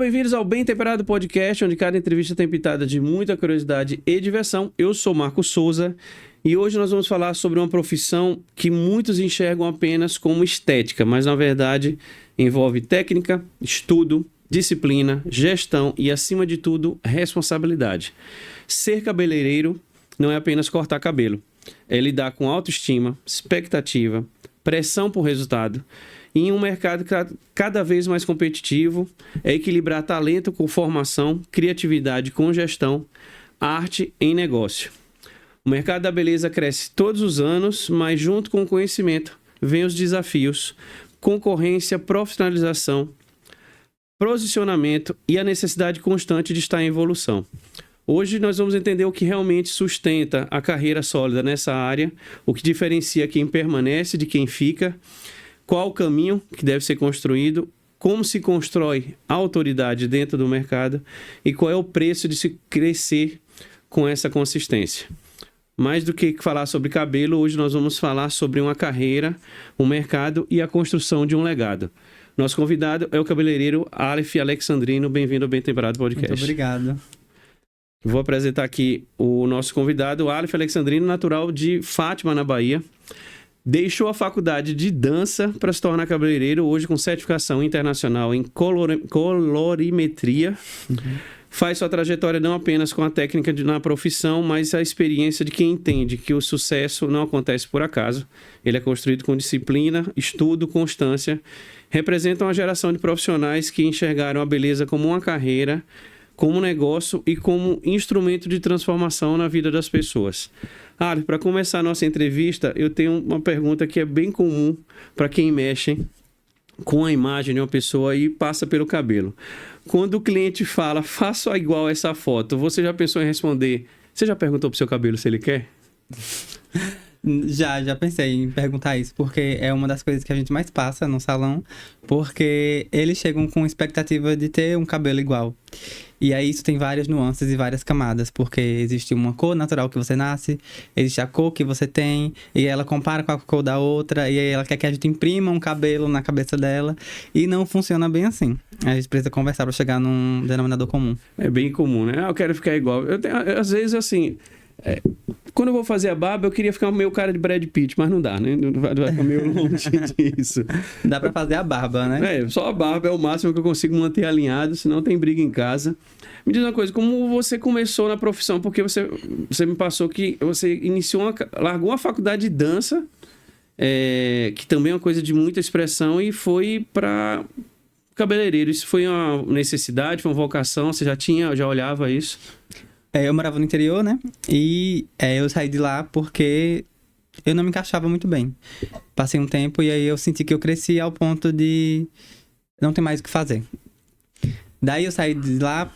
bem-vindos ao Bem Temperado Podcast, onde cada entrevista tem pitada de muita curiosidade e diversão. Eu sou Marco Souza e hoje nós vamos falar sobre uma profissão que muitos enxergam apenas como estética, mas na verdade envolve técnica, estudo, disciplina, gestão e, acima de tudo, responsabilidade. Ser cabeleireiro não é apenas cortar cabelo, é lidar com autoestima, expectativa, pressão por resultado. E em um mercado cada vez mais competitivo, é equilibrar talento com formação, criatividade com gestão, arte em negócio. O mercado da beleza cresce todos os anos, mas junto com o conhecimento vem os desafios, concorrência, profissionalização, posicionamento e a necessidade constante de estar em evolução. Hoje nós vamos entender o que realmente sustenta a carreira sólida nessa área, o que diferencia quem permanece de quem fica, qual o caminho que deve ser construído, como se constrói a autoridade dentro do mercado e qual é o preço de se crescer com essa consistência. Mais do que falar sobre cabelo, hoje nós vamos falar sobre uma carreira, um mercado e a construção de um legado. Nosso convidado é o cabeleireiro Aleph Alexandrino. Bem-vindo ao Bem Temperado Podcast. Muito obrigado. Vou apresentar aqui o nosso convidado, o Aleph Alexandrino, natural de Fátima, na Bahia. Deixou a faculdade de dança para se tornar cabeleireiro, hoje com certificação internacional em colorimetria. Faz sua trajetória não apenas com a técnica na profissão, mas a experiência de quem entende que o sucesso não acontece por acaso. Ele é construído com disciplina, estudo, constância. Representa uma geração de profissionais que enxergaram a beleza como uma carreira, como negócio e como instrumento de transformação na vida das pessoas. Para começar a nossa entrevista, eu tenho uma pergunta que é bem comum para quem mexe com a imagem de uma pessoa e passa pelo cabelo. Quando o cliente fala, faça igual essa foto, você já pensou em responder? Você já perguntou pro seu cabelo se ele quer? Já pensei em perguntar isso, porque é uma das coisas que a gente mais passa no salão, porque eles chegam com expectativa de ter um cabelo igual. E aí isso tem várias nuances e várias camadas, porque existe uma cor natural que você nasce, existe a cor que você tem, e ela compara com a cor da outra, e aí ela quer que a gente imprima um cabelo na cabeça dela, e não funciona bem assim. A gente precisa conversar para chegar num denominador comum. É bem comum, né? Eu quero ficar igual. Às vezes, assim... quando eu vou fazer a barba, eu queria ficar meio cara de Brad Pitt, mas não dá, né? Vai ficar meio longe disso. Dá pra fazer a barba, né? Só a barba é o máximo que eu consigo manter alinhado, senão tem briga em casa. Me diz uma coisa, como você começou na profissão? Porque você me passou que você largou a faculdade de dança, que também é uma coisa de muita expressão, e foi para cabeleireiro. Isso foi uma necessidade, foi uma vocação? Você já olhava isso? Eu morava no interior, né? E eu saí de lá porque eu não me encaixava muito bem. Passei um tempo e aí eu senti que eu cresci ao ponto de não ter mais o que fazer. Daí eu saí de lá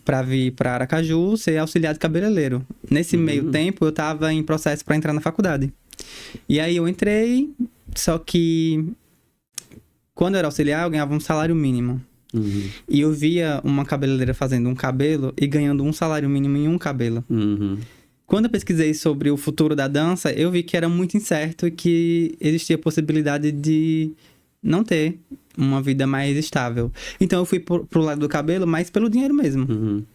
pra vir pra Aracaju ser auxiliar de cabeleireiro. Nesse meio tempo eu tava em processo pra entrar na faculdade. E aí eu entrei, só que quando eu era auxiliar eu ganhava um salário mínimo. E eu via uma cabeleireira fazendo um cabelo e ganhando um salário mínimo em um cabelo. Quando eu pesquisei sobre o futuro da dança, eu vi que era muito incerto e que existia a possibilidade de não ter uma vida mais estável. Então eu fui pro lado do cabelo, mas pelo dinheiro mesmo.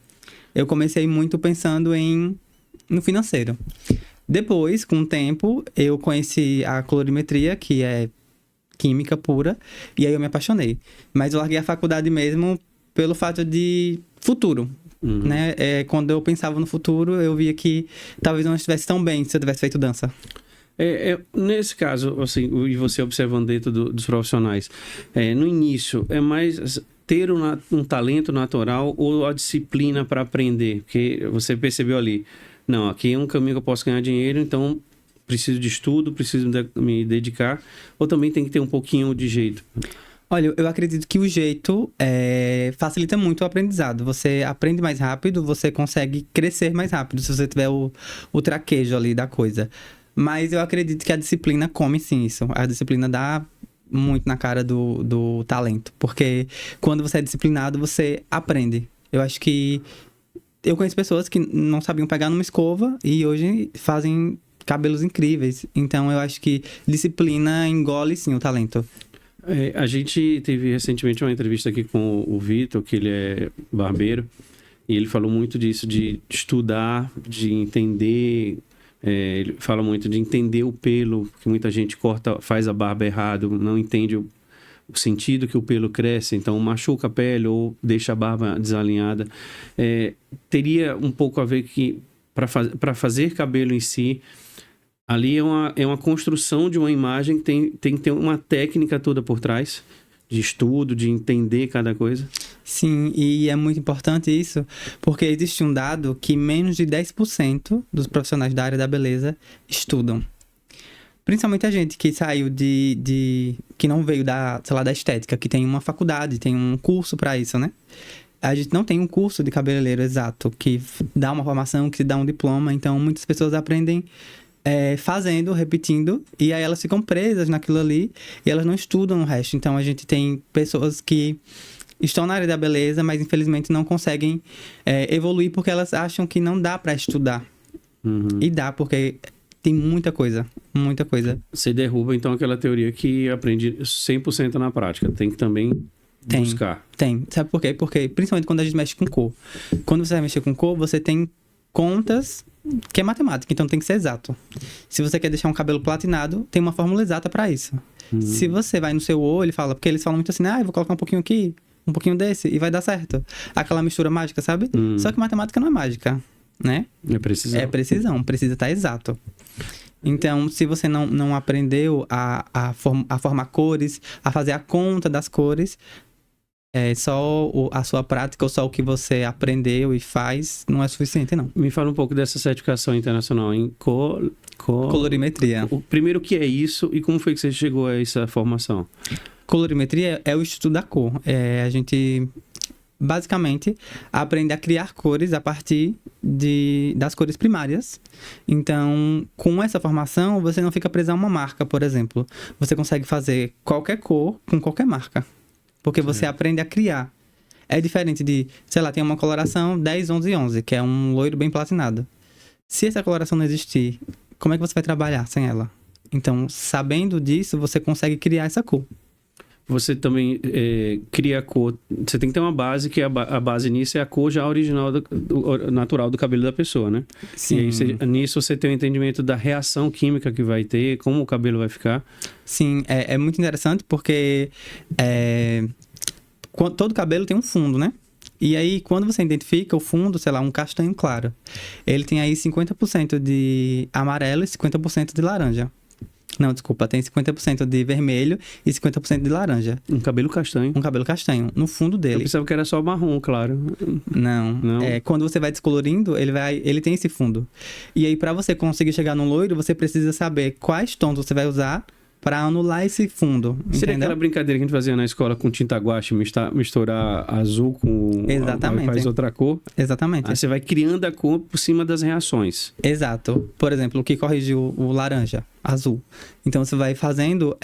Eu comecei muito pensando no financeiro. Depois, com o tempo, eu conheci a colorimetria, que é química pura, e aí eu me apaixonei. Mas eu larguei a faculdade mesmo pelo fato de futuro, né? Quando eu pensava no futuro, eu via que talvez não estivesse tão bem se eu tivesse feito dança. Nesse caso, assim, e você observando dentro dos profissionais, no início, é mais ter um talento natural ou a disciplina para aprender? Porque você percebeu ali, não, aqui é um caminho que eu posso ganhar dinheiro, então preciso de estudo, preciso me dedicar, ou também tem que ter um pouquinho de jeito? Olha, eu acredito que o jeito facilita muito o aprendizado. Você aprende mais rápido, você consegue crescer mais rápido, se você tiver o traquejo ali da coisa. Mas eu acredito que a disciplina come sim isso. A disciplina dá muito na cara do talento. Porque quando você é disciplinado, você aprende. Eu acho que... Eu conheço pessoas que não sabiam pegar numa escova e hoje fazem cabelos incríveis. Então, eu acho que disciplina engole, sim, o talento. A gente teve recentemente uma entrevista aqui com o Vitor, que ele é barbeiro, e ele falou muito disso, de estudar, de entender. Ele fala muito de entender o pelo, que muita gente faz a barba errado, não entende o sentido que o pelo cresce, então machuca a pele ou deixa a barba desalinhada. Teria um pouco a ver que, para fazer cabelo em si, ali é uma construção de uma imagem que tem que ter uma técnica toda por trás, de estudo, de entender cada coisa. Sim, e é muito importante isso, porque existe um dado que menos de 10% dos profissionais da área da beleza estudam. Principalmente a gente que saiu que não veio da estética, que tem uma faculdade, tem um curso para isso, né? A gente não tem um curso de cabeleireiro exato, que dá uma formação, que dá um diploma, então muitas pessoas aprendem fazendo, repetindo, e aí elas ficam presas naquilo ali e elas não estudam o resto. Então a gente tem pessoas que estão na área da beleza, mas infelizmente não conseguem evoluir porque elas acham que não dá para estudar. Uhum. E dá, porque tem muita coisa, muita coisa. Você derruba então aquela teoria que aprendi 100% na prática, tem que também buscar. Tem. Sabe por quê? Porque principalmente quando a gente mexe com cor. Quando você vai mexer com cor, você tem contas que é matemática, então tem que ser exato. Se você quer deixar um cabelo platinado, tem uma fórmula exata para isso. Se você vai no seu olho e fala, porque eles falam muito assim, eu vou colocar um pouquinho aqui, um pouquinho desse, e vai dar certo. Aquela mistura mágica, sabe? Só que matemática não é mágica, né? É precisão. É precisão, precisa estar exato. Então, se você não aprendeu a formar cores, a fazer a conta das cores, só a sua prática ou só o que você aprendeu e faz não é suficiente, não. Me fala um pouco dessa certificação internacional em colorimetria. Primeiro, o que é isso e como foi que você chegou a essa formação? Colorimetria é o estudo da cor. A gente, basicamente, aprende a criar cores a partir das cores primárias. Então, com essa formação, você não fica preso a uma marca, por exemplo. Você consegue fazer qualquer cor com qualquer marca. Porque você aprende a criar. É diferente de, sei lá, tem uma coloração 10, 11, 11, que é um loiro bem platinado. Se essa coloração não existir, como é que você vai trabalhar sem ela? Então, sabendo disso, você consegue criar essa cor. Você também cria a cor. Você tem que ter uma base, que a base nisso é a cor já original, natural do cabelo da pessoa, né? Sim. E aí, nisso você tem o entendimento da reação química que vai ter, como o cabelo vai ficar. Sim, é muito interessante porque todo cabelo tem um fundo, né? E aí, quando você identifica o fundo, sei lá, um castanho claro, ele tem aí 50% de amarelo e 50% de laranja. Não, desculpa, tem 50% de vermelho e 50% de laranja. Um cabelo castanho. Um cabelo castanho, no fundo dele. Eu pensava que era só marrom, claro. Não. Quando você vai descolorindo, ele tem esse fundo. E aí, pra você conseguir chegar no loiro, você precisa saber quais tons você vai usar pra anular esse fundo. Seria entendeu? aquela brincadeira que a gente fazia na escola com tinta guache, misturar azul com... Exatamente. Faz outra cor. Exatamente. Aí você vai criando a cor por cima das reações. Exato. Por exemplo, o que corrige o laranja, azul. Então, você vai fazendo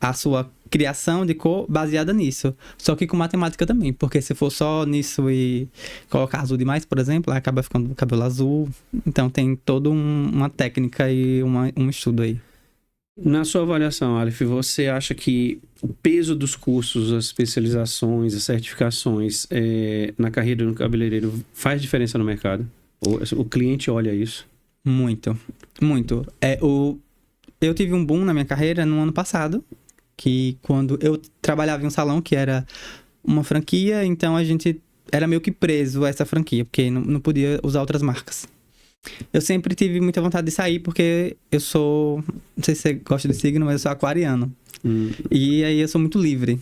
a sua criação de cor baseada nisso. Só que com matemática também. Porque se for só nisso e colocar azul demais, por exemplo, aí acaba ficando cabelo azul. Então, tem toda uma técnica e um estudo aí. Na sua avaliação, Aleph, você acha que o peso dos cursos, as especializações, as certificações na carreira do cabeleireiro faz diferença no mercado? O cliente olha isso? Muito, muito. Eu tive um boom na minha carreira no ano passado, que quando eu trabalhava em um salão que era uma franquia, então a gente era meio que preso a essa franquia, porque não podia usar outras marcas. Eu sempre tive muita vontade de sair, porque eu sou... Não sei se você gosta de signo, mas eu sou aquariano. E aí eu sou muito livre.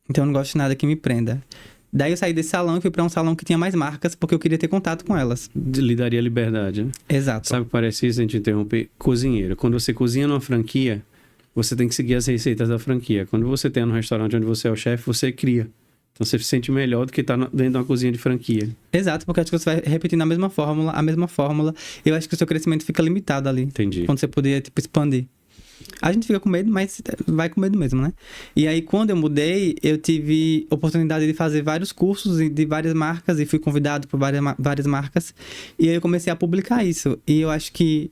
Então eu não gosto de nada que me prenda. Daí eu saí desse salão e fui pra um salão que tinha mais marcas, porque eu queria ter contato com elas. Lhe daria liberdade, né? Exato. Sabe o que parece isso, a gente interromper? Cozinheiro. Quando você cozinha numa franquia, você tem que seguir as receitas da franquia. Quando você tem no restaurante onde você é o chefe, você cria. Então você se sente melhor do que estar dentro de uma cozinha de franquia. Exato, porque acho que você vai repetindo a mesma fórmula. Eu acho que o seu crescimento fica limitado ali. Entendi. Quando você poderia, expandir. A gente fica com medo, mas vai com medo mesmo, né? E aí, quando eu mudei, eu tive oportunidade de fazer vários cursos de várias marcas e fui convidado por várias marcas. E aí eu comecei a publicar isso. E eu acho que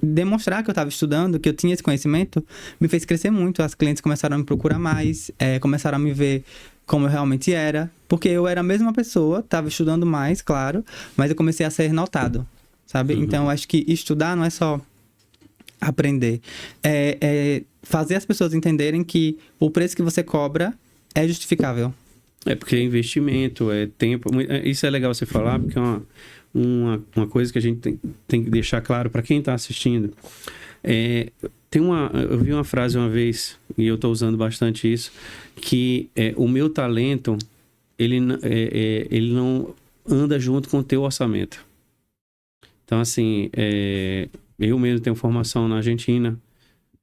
demonstrar que eu estava estudando, que eu tinha esse conhecimento, me fez crescer muito. As clientes começaram a me procurar mais, começaram a me ver como eu realmente era, porque eu era a mesma pessoa, estava estudando mais, claro, mas eu comecei a ser notado, sabe? Então, eu acho que estudar não é só aprender, é fazer as pessoas entenderem que o preço que você cobra é justificável. Porque é investimento, é tempo. Isso é legal você falar, porque é uma coisa que a gente tem que deixar claro para quem está assistindo. Eu vi uma frase uma vez, e eu estou usando bastante isso, que o meu talento, ele não anda junto com o teu orçamento. Então, assim, eu mesmo tenho formação na Argentina,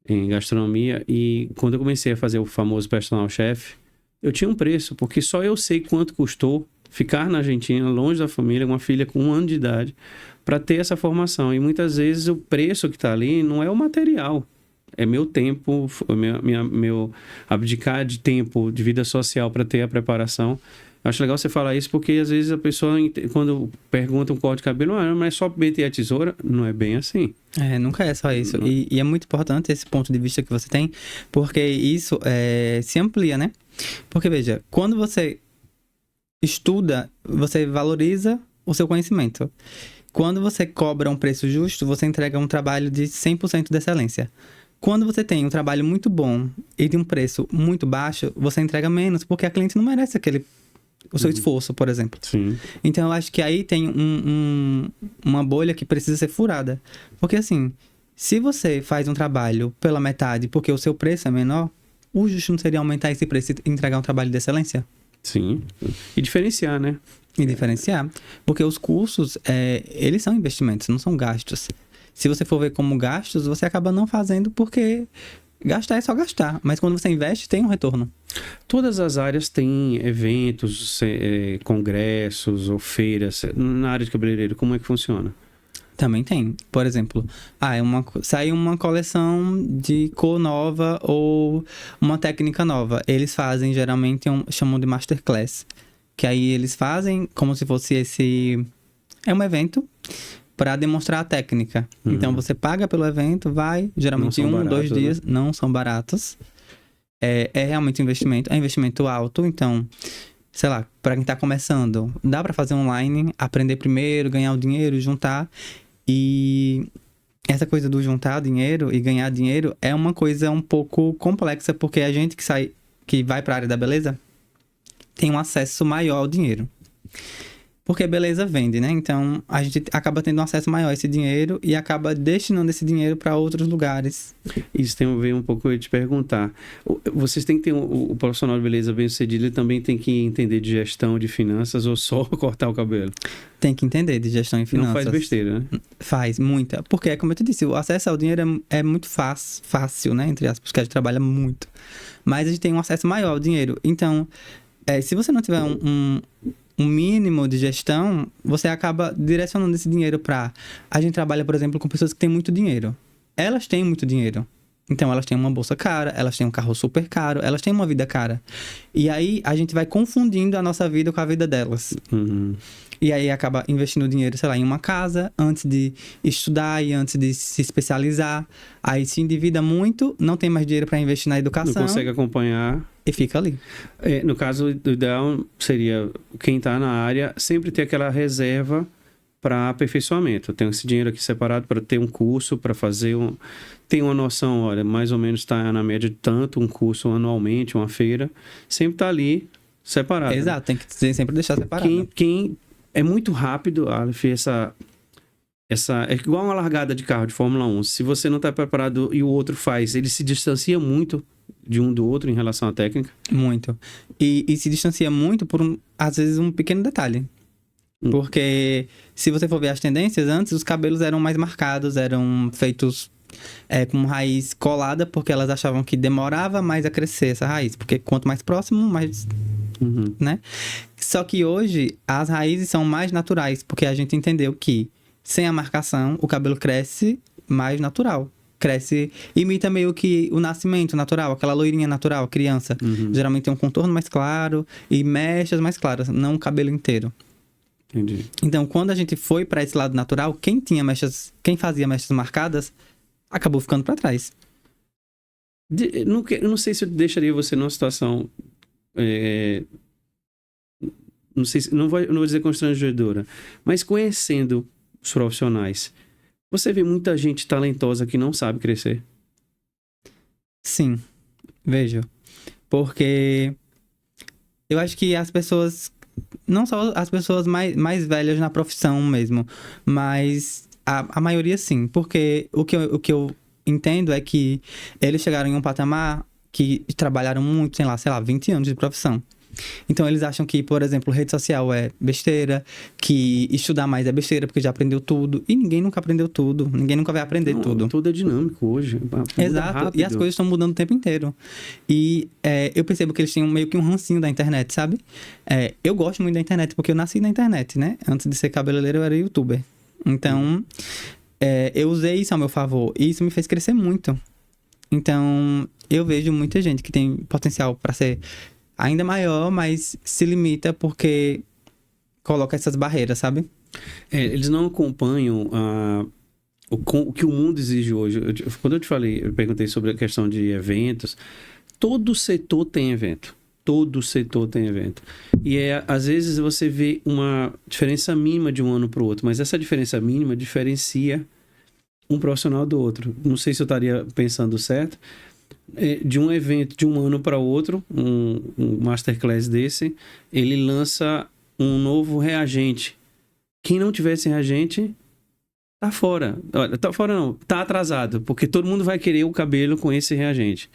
em gastronomia, e quando eu comecei a fazer o famoso personal chef, eu tinha um preço, porque só eu sei quanto custou ficar na Argentina, longe da família, uma filha com 1 ano de idade, para ter essa formação. E muitas vezes o preço que está ali não é o material, é meu tempo, meu abdicar de tempo, de vida social para ter a preparação. Acho legal você falar isso, porque às vezes a pessoa, quando pergunta um corte de cabelo, mas é só meter a tesoura, não é bem assim. Nunca é só isso. E é muito importante esse ponto de vista que você tem, porque isso se amplia, né? Porque, veja, quando você estuda, você valoriza o seu conhecimento. Quando você cobra um preço justo, você entrega um trabalho de 100% de excelência. Quando você tem um trabalho muito bom e de um preço muito baixo, você entrega menos, porque a cliente não merece o seu esforço, por exemplo. Sim. Então, eu acho que aí tem uma bolha que precisa ser furada. Porque, assim, se você faz um trabalho pela metade porque o seu preço é menor, o justo não seria aumentar esse preço e entregar um trabalho de excelência? Sim. E diferenciar, né? E diferenciar. Porque os cursos, eles são investimentos, não são gastos. Se você for ver como gastos, você acaba não fazendo porque gastar é só gastar. Mas quando você investe, tem um retorno. Todas as áreas têm eventos, congressos ou feiras. Na área de cabeleireiro, como é que funciona? Também tem. Por exemplo, sai uma coleção de cor nova ou uma técnica nova. Eles fazem, geralmente, chamam de masterclass. Que aí eles fazem como se fosse é um evento para demonstrar a técnica. Então, você paga pelo evento, vai, geralmente 1, 2 dias. Né? Não são baratos. É realmente investimento. É investimento alto, então... Sei lá, para quem tá começando, dá para fazer online, aprender primeiro, ganhar o dinheiro, juntar. E essa coisa do juntar dinheiro e ganhar dinheiro é uma coisa um pouco complexa, porque a gente que vai para a área da beleza tem um acesso maior ao dinheiro. Porque beleza vende, né? Então, a gente acaba tendo um acesso maior a esse dinheiro e acaba destinando esse dinheiro para outros lugares. Isso tem a ver um pouco, eu ia te perguntar. Vocês têm que ter o profissional de beleza bem sucedido, ele também tem que entender de gestão, de finanças, ou só cortar o cabelo? Tem que entender de gestão e finanças. Não faz besteira, né? Faz, muita. Porque, como eu te disse, o acesso ao dinheiro é muito fácil, né? Entre aspas, porque a gente trabalha muito. Mas a gente tem um acesso maior ao dinheiro. Então, se você não tiver um mínimo de gestão, você acaba direcionando esse dinheiro para... A gente trabalha, por exemplo, com pessoas que têm muito dinheiro. Elas têm muito dinheiro. Então, elas têm uma bolsa cara, elas têm um carro super caro, elas têm uma vida cara. E aí, a gente vai confundindo a nossa vida com a vida delas. E aí, acaba investindo dinheiro, sei lá, em uma casa, antes de estudar e antes de se especializar. Aí, se endivida muito, não tem mais dinheiro para investir na educação. Não consegue acompanhar. E fica ali. No caso, o ideal seria quem está na área sempre ter aquela reserva para aperfeiçoamento. Eu tenho esse dinheiro aqui separado para ter um curso, para fazer tem uma noção, olha, mais ou menos está na média de tanto um curso anualmente, uma feira, sempre está ali separado. Exato, né? Tem que sempre deixar separado. Quem é muito rápido, Aleph, é igual uma largada de carro de Fórmula 1. Se você não está preparado e o outro faz, ele se distancia muito de um do outro em relação à técnica. Muito. E se distancia muito por, às vezes, um pequeno detalhe. Porque se você for ver as tendências, antes os cabelos eram mais marcados, eram feitos com raiz colada, porque elas achavam que demorava mais a crescer essa raiz. Porque quanto mais próximo, mais... né? Só que hoje, as raízes são mais naturais, porque a gente entendeu que sem a marcação, o cabelo cresce mais natural. Cresce, imita meio que o nascimento natural, aquela loirinha natural, criança. Geralmente tem um contorno mais claro e mechas mais claras, não o cabelo inteiro. Entendi. Então, quando a gente foi para esse lado natural, quem fazia mechas marcadas, acabou ficando para trás. Eu não sei se eu deixaria você numa situação... não sei não vou dizer constrangedora, mas conhecendo os profissionais, você vê muita gente talentosa que não sabe crescer. Sim, vejo. Porque eu acho que as pessoas, não só as pessoas mais velhas na profissão mesmo, mas a maioria sim. Porque o que eu entendo é que eles chegaram em um patamar que trabalharam muito, sei lá, 20 anos de profissão. Então eles acham que, por exemplo, rede social é besteira, que estudar mais é besteira porque já aprendeu tudo. E ninguém nunca aprendeu tudo, ninguém nunca vai aprender tudo. Tudo é dinâmico hoje. Exato, rápido. E as coisas estão mudando o tempo inteiro. E eu percebo que eles têm meio que um rancinho da internet, sabe? Eu gosto muito da internet porque eu nasci na internet, né? Antes de ser cabeleireiro eu era youtuber. Então, eu usei isso ao meu favor e isso me fez crescer muito. Então, eu vejo muita gente que tem potencial para ser ainda maior, mas se limita porque coloca essas barreiras, sabe? Eles não acompanham o que o mundo exige hoje. Quando eu te falei, eu perguntei sobre a questão de eventos, todo setor tem evento. Todo setor tem evento. E às vezes você vê uma diferença mínima de um ano para o outro, mas essa diferença mínima diferencia um profissional do outro. Não sei se eu estaria pensando certo. De um evento de um ano para outro, um masterclass desse, ele lança um novo reagente. Quem não tiver esse reagente tá fora. Olha, tá fora não, tá atrasado, porque todo mundo vai querer o cabelo com esse reagente.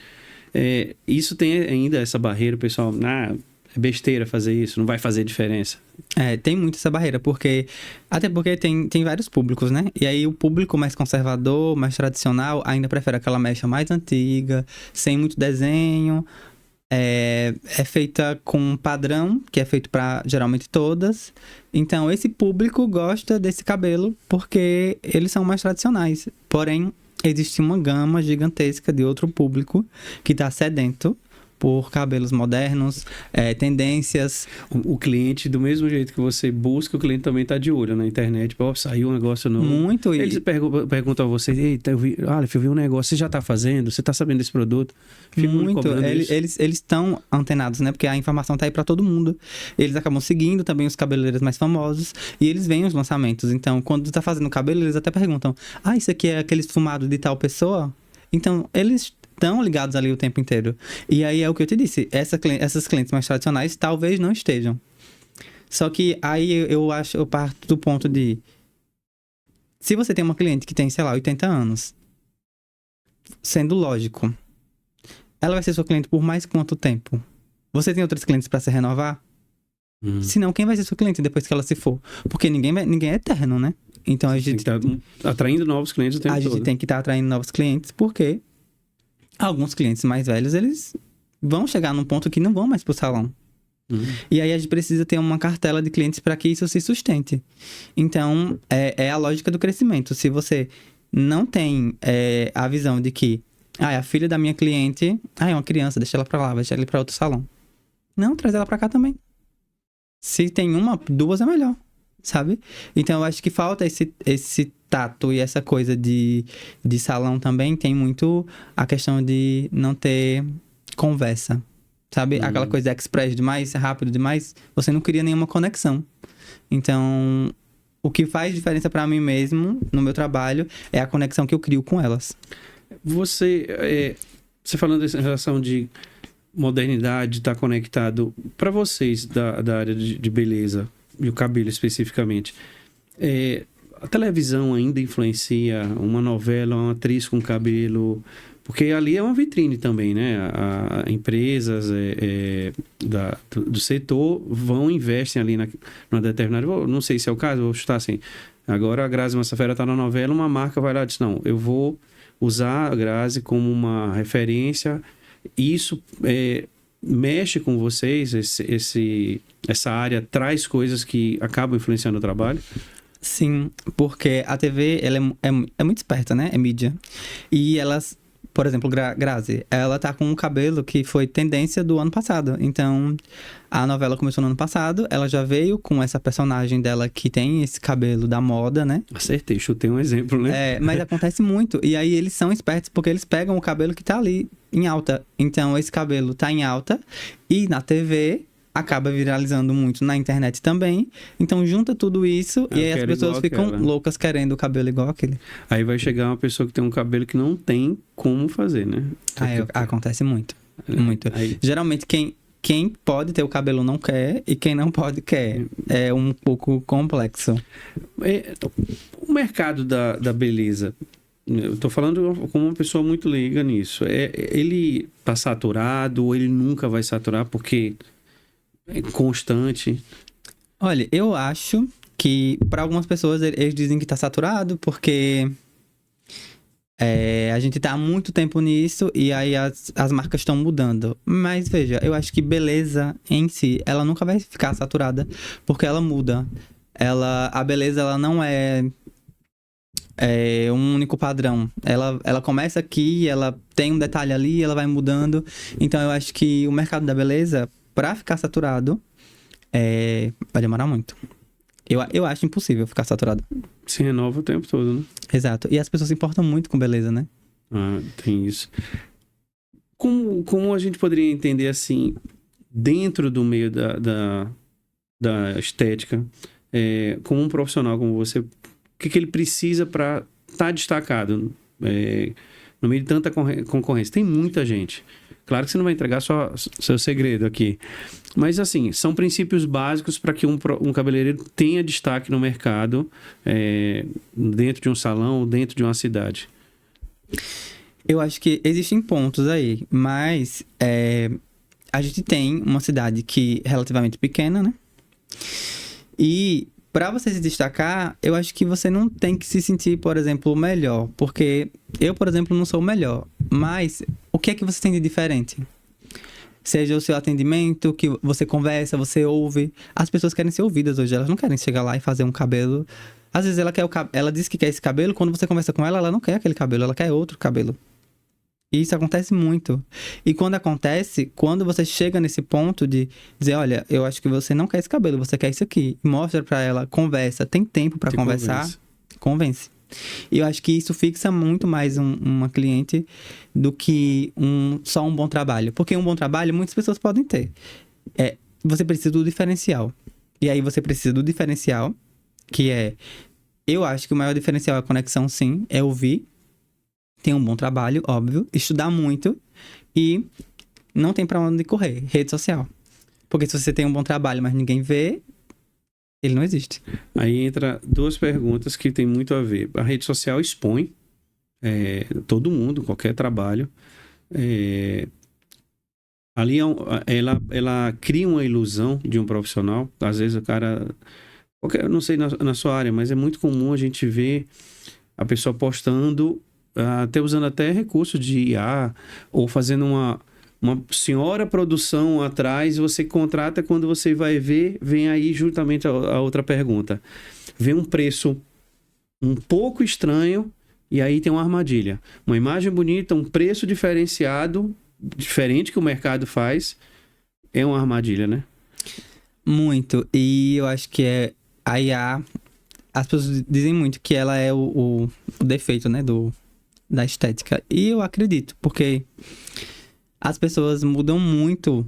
Isso tem ainda essa barreira, o pessoal, é besteira fazer isso, não vai fazer diferença. Tem muito essa barreira, até porque tem vários públicos, né? E aí o público mais conservador, mais tradicional, ainda prefere aquela mecha mais antiga, sem muito desenho, é feita com um padrão, que é feito para geralmente todas. Então esse público gosta desse cabelo porque eles são mais tradicionais. Porém, existe uma gama gigantesca de outro público que está sedento por cabelos modernos, tendências. O cliente, do mesmo jeito que você busca, o cliente também está de olho na internet. Saiu um negócio novo. Muito. Eles perguntam a você, eita, eu vi um negócio, você já está fazendo? Você está sabendo desse produto? Muito. Eles estão antenados, né? Porque a informação está aí para todo mundo. Eles acabam seguindo também os cabeleireiros mais famosos e eles veem os lançamentos. Então, quando está fazendo cabelo, eles até perguntam, isso aqui é aquele esfumado de tal pessoa? Então, eles estão ligados ali o tempo inteiro. E aí é o que eu te disse, essas clientes mais tradicionais talvez não estejam. Só que aí eu parto do ponto de, se você tem uma cliente que tem, sei lá, 80 anos, sendo lógico, ela vai ser sua cliente por mais quanto tempo? Você tem outros clientes para se renovar? Senão, quem vai ser sua cliente depois que ela se for? Porque ninguém é eterno, né? Então a gente tem que estar atraindo novos clientes o tempo todo. A gente tem que estar atraindo novos clientes porque alguns clientes mais velhos, eles vão chegar num ponto que não vão mais pro salão. E aí a gente precisa ter uma cartela de clientes para que isso se sustente. Então, é a lógica do crescimento. Se você não tem a visão de que a filha da minha cliente é uma criança, deixa ela para lá, vai deixar ela para outro salão. Não, traz ela para cá também. Se tem duas é melhor, sabe? Então, eu acho que falta esse tato e essa coisa de salão também. Tem muito a questão de não ter conversa, sabe? Aquela coisa express demais, rápido demais, você não cria nenhuma conexão. Então, o que faz diferença para mim mesmo, no meu trabalho, é a conexão que eu crio com elas. Você falando dessa relação de modernidade, estar conectado, para vocês da área de beleza, e o cabelo especificamente, a televisão ainda influencia uma novela, uma atriz com cabelo? Porque ali é uma vitrine também, né? Empresas do setor investem ali numa determinada... Não sei se é o caso, vou chutar assim. Agora a Grazi Massafera está na novela, uma marca vai lá e diz, não, eu vou usar a Grazi como uma referência. Isso mexe com vocês? Essa área traz coisas que acabam influenciando o trabalho? Sim, porque a TV ela é muito esperta, né? É mídia. E elas por exemplo, Grazi, ela tá com um cabelo que foi tendência do ano passado. Então, a novela começou no ano passado, ela já veio com essa personagem dela que tem esse cabelo da moda, né? Acertei, chutei um exemplo, né? Mas acontece muito. E aí eles são espertos porque eles pegam o cabelo que tá ali em alta. Então, esse cabelo tá em alta e na TV acaba viralizando muito na internet também. Então, junta tudo isso e aí as pessoas ficam loucas querendo o cabelo igual aquele. Aí vai chegar uma pessoa que tem um cabelo que não tem como fazer, né? Acontece muito. Muito. Aí... Geralmente, quem pode ter o cabelo não quer e quem não pode quer. É um pouco complexo. O mercado da beleza, eu tô falando como uma pessoa muito leiga nisso. Ele tá saturado ou ele nunca vai saturar porque é constante? Olha, eu acho que para algumas pessoas eles dizem que tá saturado porque a gente tá há muito tempo nisso e aí as marcas estão mudando. Mas veja, eu acho que beleza em si, ela nunca vai ficar saturada porque ela muda. A beleza, ela não é um único padrão. Ela começa aqui, ela tem um detalhe ali, ela vai mudando. Então eu acho que o mercado da beleza, pra ficar saturado, vai demorar muito. Eu acho impossível ficar saturado. Se renova o tempo todo, né? Exato. E as pessoas se importam muito com beleza, né? Ah, tem isso. Como a gente poderia entender assim, dentro do meio da estética, como um profissional como você, o que ele precisa para estar destacado no meio de tanta concorrência? Tem muita gente. Claro que você não vai entregar só seu segredo aqui. Mas, assim, são princípios básicos para que um cabeleireiro tenha destaque no mercado, dentro de um salão, dentro de uma cidade. Eu acho que existem pontos aí, mas a gente tem uma cidade que é relativamente pequena, né? E para você se destacar, eu acho que você não tem que se sentir, por exemplo, o melhor. Porque eu, por exemplo, não sou o melhor. Mas o que é que você tem de diferente? Seja o seu atendimento, que você conversa, você ouve. As pessoas querem ser ouvidas hoje. Elas não querem chegar lá e fazer um cabelo. Às vezes ela diz que quer esse cabelo. Quando você conversa com ela, ela não quer aquele cabelo. Ela quer outro cabelo. E isso acontece muito. E quando acontece, quando você chega nesse ponto de dizer, olha, eu acho que você não quer esse cabelo, você quer isso aqui. Mostra pra ela, conversa, tem tempo pra conversar, convence. E eu acho que isso fixa muito mais uma cliente do que só um bom trabalho. Porque um bom trabalho, muitas pessoas podem ter. Você precisa do diferencial. E aí você precisa do diferencial, que eu acho que o maior diferencial é a conexão, sim, é ouvir. Tem um bom trabalho, óbvio, estudar muito e não tem pra onde correr, rede social. Porque se você tem um bom trabalho, mas ninguém vê, ele não existe. Aí entra duas perguntas que tem muito a ver. A rede social expõe todo mundo, qualquer trabalho. Ali ela cria uma ilusão de um profissional. Às vezes o cara... eu não sei na sua área, mas é muito comum a gente ver a pessoa postando... até usando até recursos de IA, ou fazendo uma senhora produção atrás, você contrata, quando você vai ver, vem aí justamente a outra pergunta. Vem um preço um pouco estranho, e aí tem uma armadilha. Uma imagem bonita, um preço diferenciado, diferente que o mercado faz, é uma armadilha, né? Muito. E eu acho que a IA, as pessoas dizem muito que ela é o defeito, né, da estética. E eu acredito, porque as pessoas mudam muito.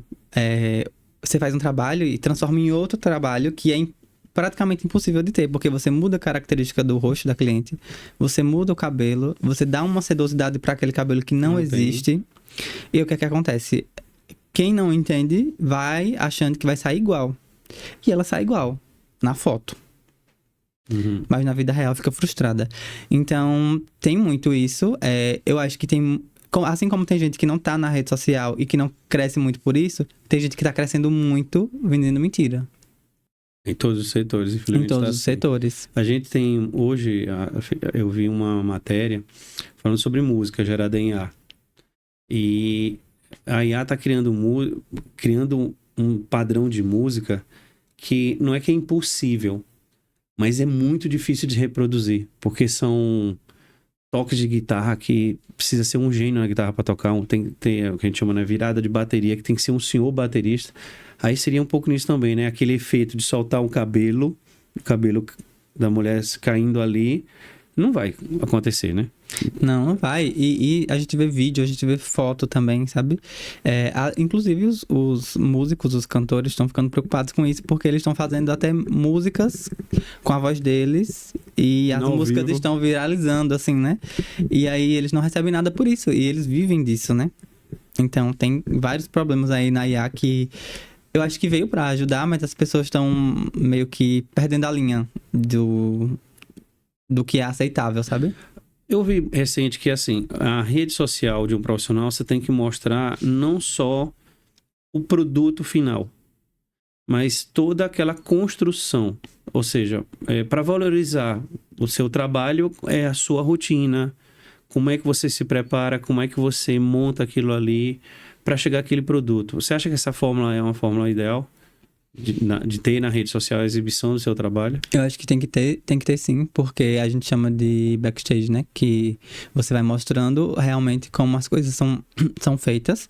Você faz um trabalho e transforma em outro trabalho que é praticamente impossível de ter, porque você muda a característica do rosto da cliente, você muda o cabelo, você dá uma sedosidade para aquele cabelo que não existe. E o que é que acontece? Quem não entende vai achando que vai sair igual. E ela sai igual na foto. Uhum. Mas na vida real fica frustrada. Então, tem muito isso. Eu acho que tem... Assim como tem gente que não tá na rede social e que não cresce muito por isso, tem gente que tá crescendo muito vendendo mentira. Em todos os setores, infelizmente. Em todos os setores. A gente tem hoje... eu vi uma matéria falando sobre música gerada em IA. E a IA tá criando um padrão de música que não é que é impossível, mas é muito difícil de reproduzir, porque são toques de guitarra que precisa ser um gênio na guitarra para tocar, tem o que a gente chama, né, virada de bateria, que tem que ser um senhor baterista. Aí seria um pouco nisso também, né? Aquele efeito de soltar o cabelo da mulher caindo ali, não vai acontecer, né? Não vai. E a gente vê vídeo, a gente vê foto também, sabe? Inclusive os músicos, os cantores estão ficando preocupados com isso, porque eles estão fazendo até músicas com a voz deles e as músicas estão viralizando, assim, né? E aí eles não recebem nada por isso, e eles vivem disso, né? Então tem vários problemas aí na IA que eu acho que veio pra ajudar, mas as pessoas estão meio que perdendo a linha do que é aceitável, sabe? Eu vi recente que, assim, a rede social de um profissional, você tem que mostrar não só o produto final, mas toda aquela construção. Ou seja, para valorizar o seu trabalho, é a sua rotina, como é que você se prepara, como é que você monta aquilo ali para chegar àquele produto. Você acha que essa fórmula é uma fórmula ideal? De ter na rede social a exibição do seu trabalho? Eu acho que tem que ter sim, porque a gente chama de backstage, né? Que você vai mostrando realmente como as coisas são feitas.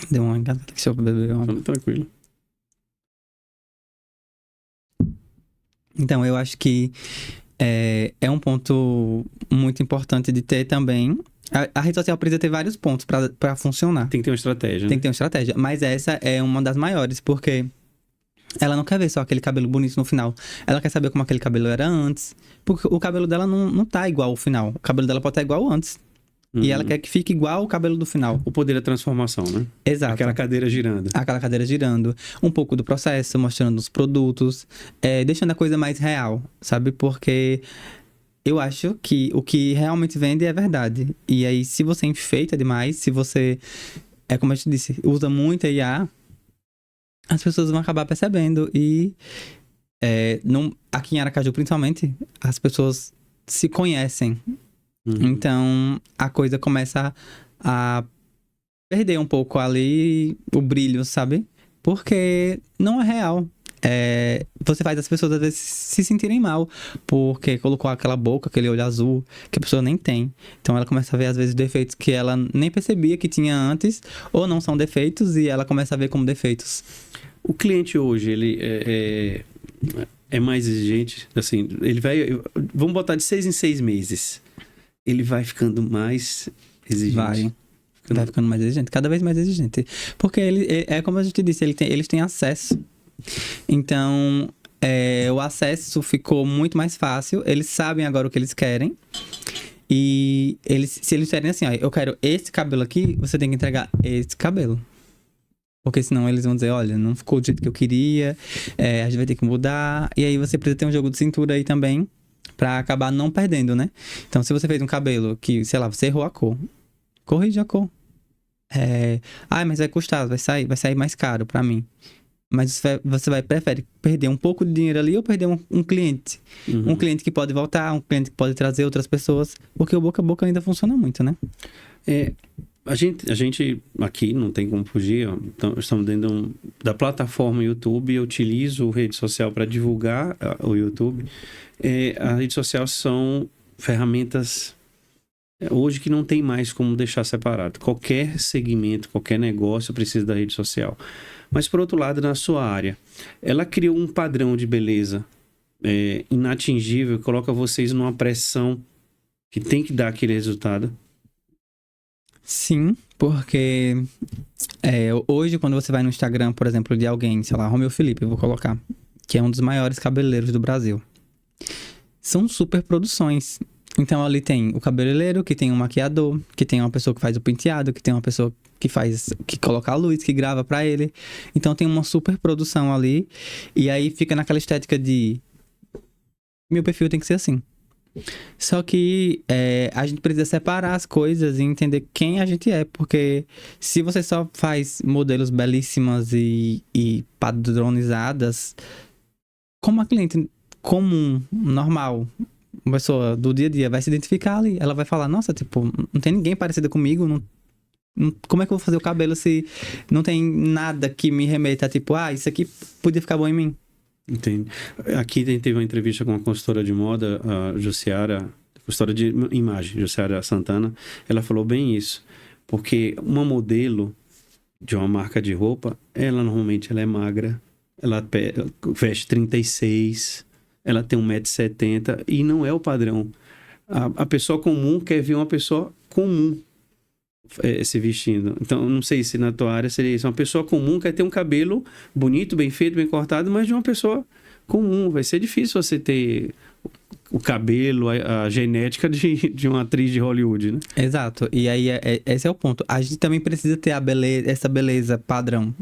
Deu uma engasgada, deixa eu beber uma... Tranquilo. Então, eu acho que é um ponto muito importante de ter também. A rede social precisa ter vários pontos pra funcionar. Tem que ter uma estratégia, né? Tem que ter uma estratégia. Mas essa é uma das maiores, porque ela não quer ver só aquele cabelo bonito no final. Ela quer saber como aquele cabelo era antes. Porque o cabelo dela não tá igual ao final. O cabelo dela pode estar igual antes. E ela quer que fique igual o cabelo do final. O poder da transformação, né? Exato. Aquela cadeira girando. Aquela cadeira girando. Um pouco do processo, mostrando os produtos. Deixando a coisa mais real, sabe? Porque... eu acho que o que realmente vende é verdade. E aí, se você enfeita demais, se você, como eu te disse, usa muito a IA, as pessoas vão acabar percebendo. E aqui em Aracaju, principalmente, as pessoas se conhecem. Então, a coisa começa a perder um pouco ali o brilho, sabe? Porque não é real. Você faz as pessoas às vezes se sentirem mal porque colocou aquela boca, aquele olho azul que a pessoa nem tem. Então ela começa a ver às vezes defeitos que ela nem percebia que tinha antes, ou não são defeitos e ela começa a ver como defeitos. O cliente hoje, ele é mais exigente, assim, ele vai, vamos botar de 6 em 6 meses, ele vai ficando mais exigente. Vai ficando mais exigente, cada vez mais exigente, porque ele como a gente disse, eles têm acesso. Então, o acesso ficou muito mais fácil. Eles sabem agora o que eles querem. E se eles disserem assim, ó, eu quero esse cabelo aqui, você tem que entregar esse cabelo. Porque senão eles vão dizer, olha, não ficou do jeito que eu queria, a gente vai ter que mudar. E aí você precisa ter um jogo de cintura aí também, pra acabar não perdendo, né? Então, se você fez um cabelo que, sei lá, você errou a cor, corrija a cor. Mas vai custar, vai sair mais caro pra mim. Mas você prefere perder um pouco de dinheiro ali ou perder um cliente? Um cliente que pode voltar, um cliente que pode trazer outras pessoas. Porque o boca a boca ainda funciona muito, né? A gente aqui não tem como fugir. Então, estamos dentro da plataforma YouTube. Eu utilizo rede social para divulgar o YouTube. A rede social são ferramentas hoje que não tem mais como deixar separado. Qualquer segmento, qualquer negócio precisa da rede social. Mas, por outro lado, na sua área, ela criou um padrão de beleza inatingível, coloca vocês numa pressão que tem que dar aquele resultado. Sim, porque hoje, quando você vai no Instagram, por exemplo, de alguém, sei lá, Romeu Felipe, eu vou colocar, que é um dos maiores cabeleireiros do Brasil. São super produções. Então, ali tem o cabeleireiro, que tem um maquiador, que tem uma pessoa que faz o penteado, que tem uma pessoa que coloca a luz, que grava pra ele. Então, tem uma super produção ali. E aí, fica naquela estética de... meu perfil tem que ser assim. Só que a gente precisa separar as coisas e entender quem a gente é. Porque se você só faz modelos belíssimas e padronizadas, como a cliente comum, normal... uma pessoa do dia a dia vai se identificar ali. Ela vai falar, nossa, tipo, não tem ninguém parecido comigo. Como é que eu vou fazer o cabelo se não tem nada que me remeta a, tipo, isso aqui podia ficar bom em mim? Entendi. Aqui teve uma entrevista com uma consultora de moda, a Jussiara, consultora de imagem, Jussiara Santana. Ela falou bem isso. Porque uma modelo de uma marca de roupa, ela normalmente ela é magra, ela veste 36, ela tem 1,70 m e não é o padrão. A pessoa comum quer ver uma pessoa comum se vestindo. Então, não sei se na tua área seria isso. Uma pessoa comum quer ter um cabelo bonito, bem feito, bem cortado, mas de uma pessoa comum. Vai ser difícil você ter o cabelo, a genética de uma atriz de Hollywood, né? Exato. E aí, esse é o ponto. A gente também precisa ter essa beleza padrão.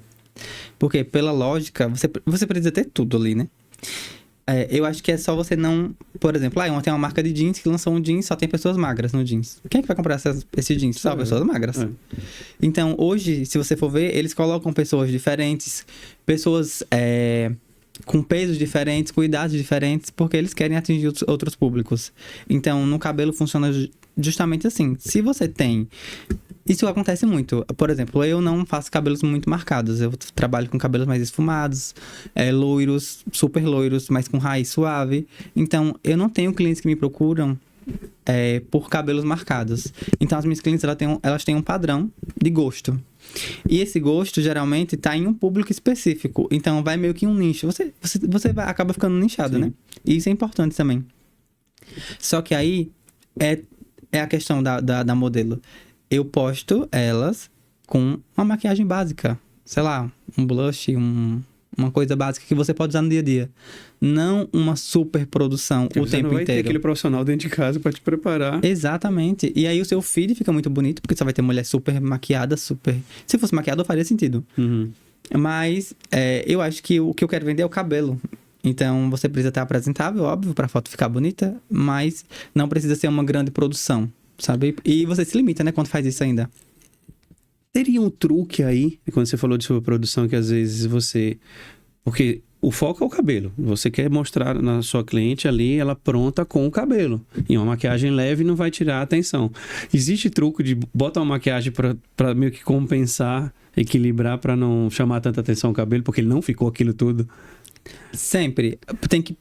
Porque, pela lógica, você precisa ter tudo ali, né? Eu acho que é só você não... Por exemplo, tem uma marca de jeans que lançou um jeans, só tem pessoas magras no jeans. Quem é que vai comprar esse jeans? Só pessoas magras. Então, hoje, se você for ver, eles colocam pessoas diferentes, pessoas com pesos diferentes, com idades diferentes, porque eles querem atingir outros públicos. Então, no cabelo funciona justamente assim. Se você tem... Isso acontece muito. Por exemplo, eu não faço cabelos muito marcados. Eu trabalho com cabelos mais esfumados, loiros, super loiros, mas com raiz suave. Então, eu não tenho clientes que me procuram por cabelos marcados. Então, as minhas clientes, elas têm um padrão de gosto. E esse gosto, geralmente, está em um público específico. Então, vai meio que em um nicho. Você acaba ficando nichado, Sim. né? E isso é importante também. Só que aí, é a questão da modelo. Eu posto elas com uma maquiagem básica. Sei lá, um blush, uma coisa básica que você pode usar no dia a dia. Não uma super produção o tempo inteiro. Você não vai ter aquele profissional dentro de casa para te preparar. Exatamente. E aí o seu feed fica muito bonito, porque você vai ter mulher super maquiada, super... Se fosse maquiador, faria sentido. Uhum. Mas eu acho que o que eu quero vender é o cabelo. Então, você precisa estar apresentável, óbvio, para a foto ficar bonita, mas não precisa ser uma grande produção, sabe? E você se limita, né, quando faz isso ainda. Teria um truque aí, quando você falou de sua produção, que às vezes você... Porque o foco é o cabelo. Você quer mostrar na sua cliente ali, ela pronta com o cabelo. E uma maquiagem leve não vai tirar a atenção. Existe truque de botar uma maquiagem para meio que compensar, equilibrar, para não chamar tanta atenção ao cabelo, porque ele não ficou aquilo tudo? Sempre.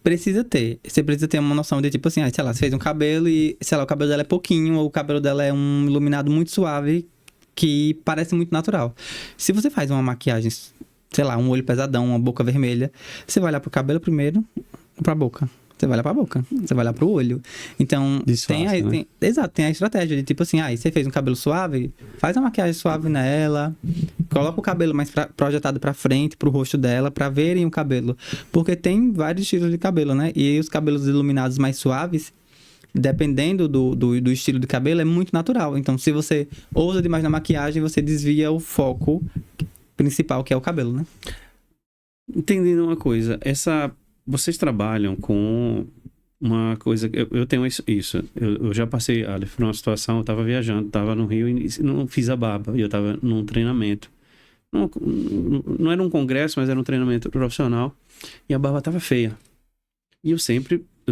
Precisa ter. Você precisa ter uma noção de tipo assim, sei lá, você fez um cabelo e, sei lá, o cabelo dela é pouquinho, ou o cabelo dela é um iluminado muito suave, que parece muito natural. Se você faz uma maquiagem, sei lá, um olho pesadão, uma boca vermelha, você vai olhar pro cabelo primeiro ou pra boca? Você vai olhar pra boca, você vai olhar pro olho. Então, tem a estratégia de tipo assim, você fez um cabelo suave, faz uma maquiagem suave nela, coloca o cabelo mais projetado pra frente, pro rosto dela, pra verem o cabelo. Porque tem vários estilos de cabelo, né? E os cabelos iluminados mais suaves, dependendo do estilo de cabelo, é muito natural. Então, se você ousa demais na maquiagem, você desvia o foco principal, que é o cabelo, né? Entendendo uma coisa, vocês trabalham com uma coisa... Eu tenho isso. Eu já passei, por uma situação, eu tava viajando, tava no Rio e não fiz a barba. E eu tava num treinamento. Não era um congresso, mas era um treinamento profissional. E a barba tava feia. E eu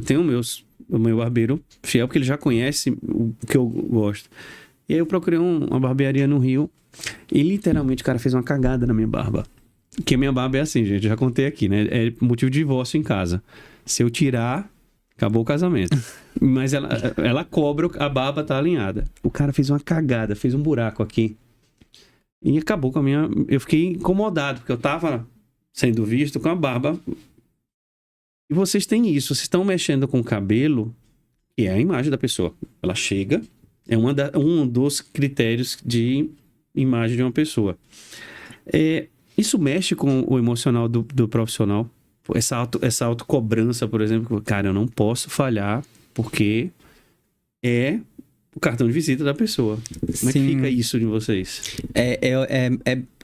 tenho o meu barbeiro fiel, porque ele já conhece o que eu gosto. E aí eu procurei uma barbearia no Rio e literalmente o cara fez uma cagada na minha barba. Porque minha barba é assim, gente, já contei aqui, né? É motivo de divórcio em casa. Se eu tirar, acabou o casamento. Mas ela cobra, a barba tá alinhada. O cara fez uma cagada, fez um buraco aqui. E acabou com a minha... Eu fiquei incomodado, porque eu tava sendo visto com a barba. E vocês têm isso, vocês estão mexendo com o cabelo, que é a imagem da pessoa. Ela chega, é um dos critérios de imagem de uma pessoa. Isso mexe com o emocional do profissional. Essa autocobrança, por exemplo, cara, eu não posso falhar porque é o cartão de visita da pessoa. Como é que fica isso de vocês?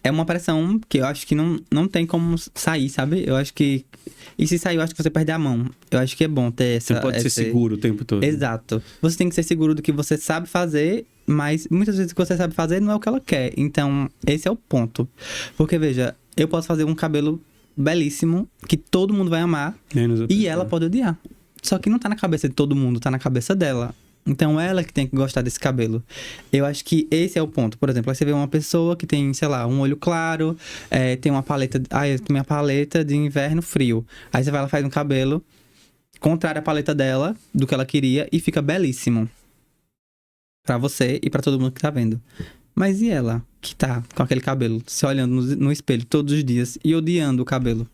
É uma pressão que eu acho que não tem como sair, sabe? Eu acho que... E se sair, eu acho que você perde a mão. Eu acho que é bom ter essa... Você pode ser seguro o tempo todo. Exato. Você tem que ser seguro do que você sabe fazer, mas muitas vezes o que você sabe fazer não é o que ela quer. Então, esse é o ponto. Porque, veja, eu posso fazer um cabelo belíssimo, que todo mundo vai amar, e ela pode odiar. Só que não tá na cabeça de todo mundo, tá na cabeça dela. Então, ela que tem que gostar desse cabelo. Eu acho que esse é o ponto. Por exemplo, aí você vê uma pessoa que tem, sei lá, um olho claro, tem uma paleta... Ah, eu tenho minha paleta de inverno frio. Aí você vai lá e faz um cabelo contrário à paleta dela, do que ela queria, e fica belíssimo. Pra você e pra todo mundo que tá vendo. Mas e ela, que tá com aquele cabelo, se olhando no espelho todos os dias e odiando o cabelo?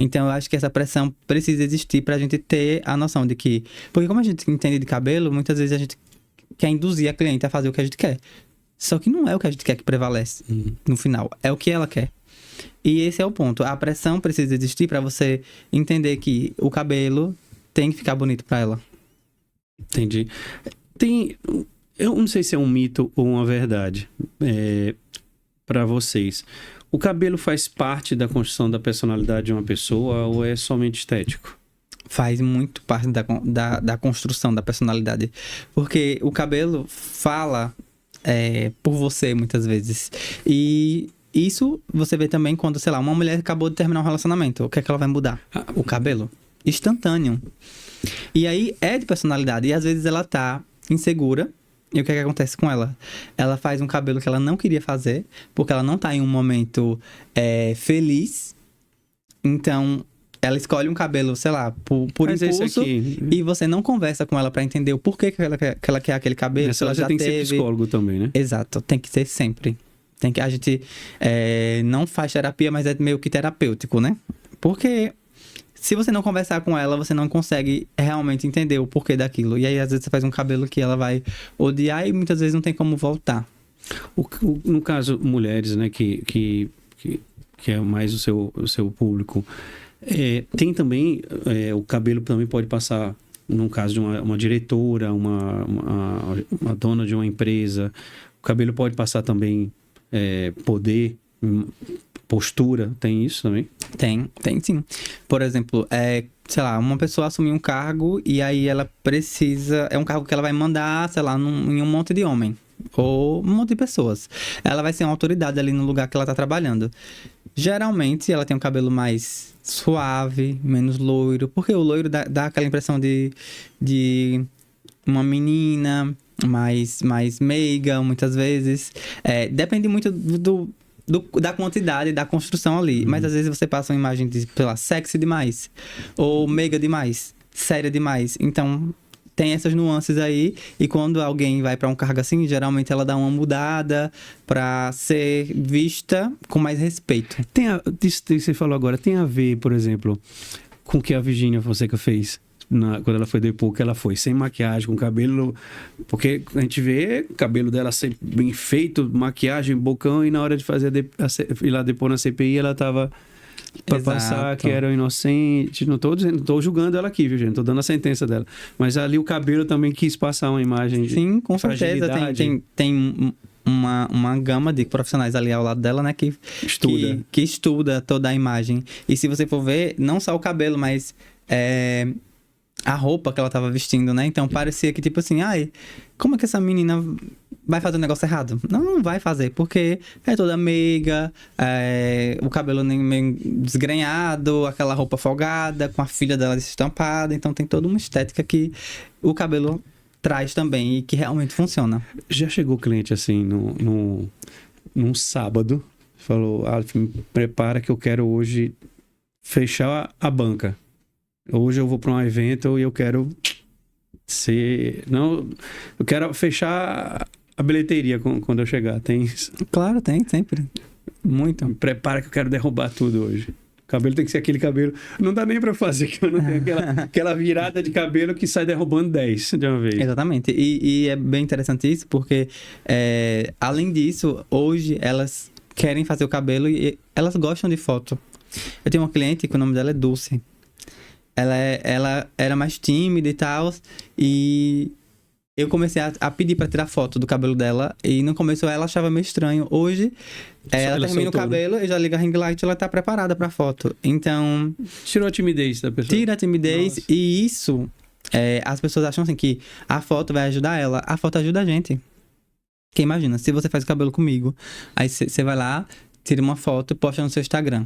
Então eu acho que essa pressão precisa existir pra gente ter a noção de que... Porque como a gente entende de cabelo, muitas vezes a gente quer induzir a cliente a fazer o que a gente quer. Só que não é o que a gente quer que prevalece no final, é o que ela quer. E esse é o ponto. A pressão precisa existir pra você entender que o cabelo tem que ficar bonito pra ela. Entendi. Eu não sei se é um mito ou uma verdade para vocês. O cabelo faz parte da construção da personalidade de uma pessoa ou é somente estético? Faz muito parte da construção da personalidade. Porque o cabelo fala por você, muitas vezes. E isso você vê também quando, sei lá, uma mulher acabou de terminar um relacionamento. O que é que ela vai mudar? O cabelo. Instantâneo. E aí é de personalidade. E às vezes ela tá insegura. E o que é que acontece com ela? Ela faz um cabelo que ela não queria fazer, porque ela não tá em um momento feliz. Então, ela escolhe um cabelo, sei lá, por impulso. E você não conversa com ela pra entender o porquê que ela quer aquele cabelo. Ela já tem que ser psicólogo também, né? Exato, tem que ser sempre. A gente não faz terapia, mas é meio que terapêutico, né? Porque... se você não conversar com ela, você não consegue realmente entender o porquê daquilo. E aí, às vezes, você faz um cabelo que ela vai odiar e muitas vezes não tem como voltar. No caso, mulheres, né, que é mais o seu público, tem também... o cabelo também pode passar, no caso de uma diretora, uma dona de uma empresa. O cabelo pode passar também poder... postura, tem isso também? Tem sim. Por exemplo, sei lá, uma pessoa assumir um cargo e aí ela precisa... é um cargo que ela vai mandar, sei lá, em um monte de homem. Ou um monte de pessoas. Ela vai ser uma autoridade ali no lugar que ela tá trabalhando. Geralmente, ela tem um cabelo mais suave, menos loiro. Porque o loiro dá aquela impressão de uma menina mais meiga, muitas vezes. Depende muito da quantidade da construção ali. Mas às vezes você passa uma imagem de, sei lá, sexy demais. Ou meiga demais. Séria demais. Então, tem essas nuances aí. E quando alguém vai pra um cargo assim, geralmente ela dá uma mudada pra ser vista com mais respeito. Isso que você falou agora, tem a ver, por exemplo, com o que a Virgínia Fonseca fez quando ela foi depor, que ela foi sem maquiagem, com cabelo... Porque a gente vê o cabelo dela sempre bem feito, maquiagem, bocão, e na hora de fazer ir lá depor na CPI, ela tava pra passar que era inocente. Não tô julgando ela aqui, viu, gente? Tô dando a sentença dela. Mas ali o cabelo também quis passar uma imagem de... Sim, com certeza. Tem uma gama de profissionais ali ao lado dela, né? Que estuda toda a imagem. E se você for ver, não só o cabelo, mas... a roupa que ela tava vestindo, né? Então parecia que tipo assim, como é que essa menina vai fazer um negócio errado? Não vai fazer, porque é toda meiga, o cabelo meio desgrenhado, aquela roupa folgada, com a filha dela estampada. Então tem toda uma estética que o cabelo traz também e que realmente funciona. Já chegou cliente assim, num sábado, falou, me prepara que eu quero hoje fechar a banca. Hoje eu vou para um evento e eu quero eu quero fechar a bilheteria quando eu chegar. Tem isso? Claro, tem, sempre. Muito. Me prepara que eu quero derrubar tudo hoje. O cabelo tem que ser aquele cabelo... Não dá nem para fazer, que eu não tenho aquela virada de cabelo que sai derrubando 10 de uma vez. Exatamente. E é bem interessante isso, porque além disso, hoje elas querem fazer o cabelo e elas gostam de foto. Eu tenho uma cliente que o nome dela é Dulce. Ela era mais tímida e tal, e eu comecei a pedir pra tirar foto do cabelo dela, e no começo ela achava meio estranho. Hoje, ela termina o cabelo e já liga a ring light, ela tá preparada pra foto. Então... tirou a timidez da pessoa. Tira a timidez. Nossa. E isso, as pessoas acham assim que a foto vai ajudar ela. A foto ajuda a gente. Porque imagina, se você faz o cabelo comigo, aí você vai lá, tira uma foto e posta no seu Instagram.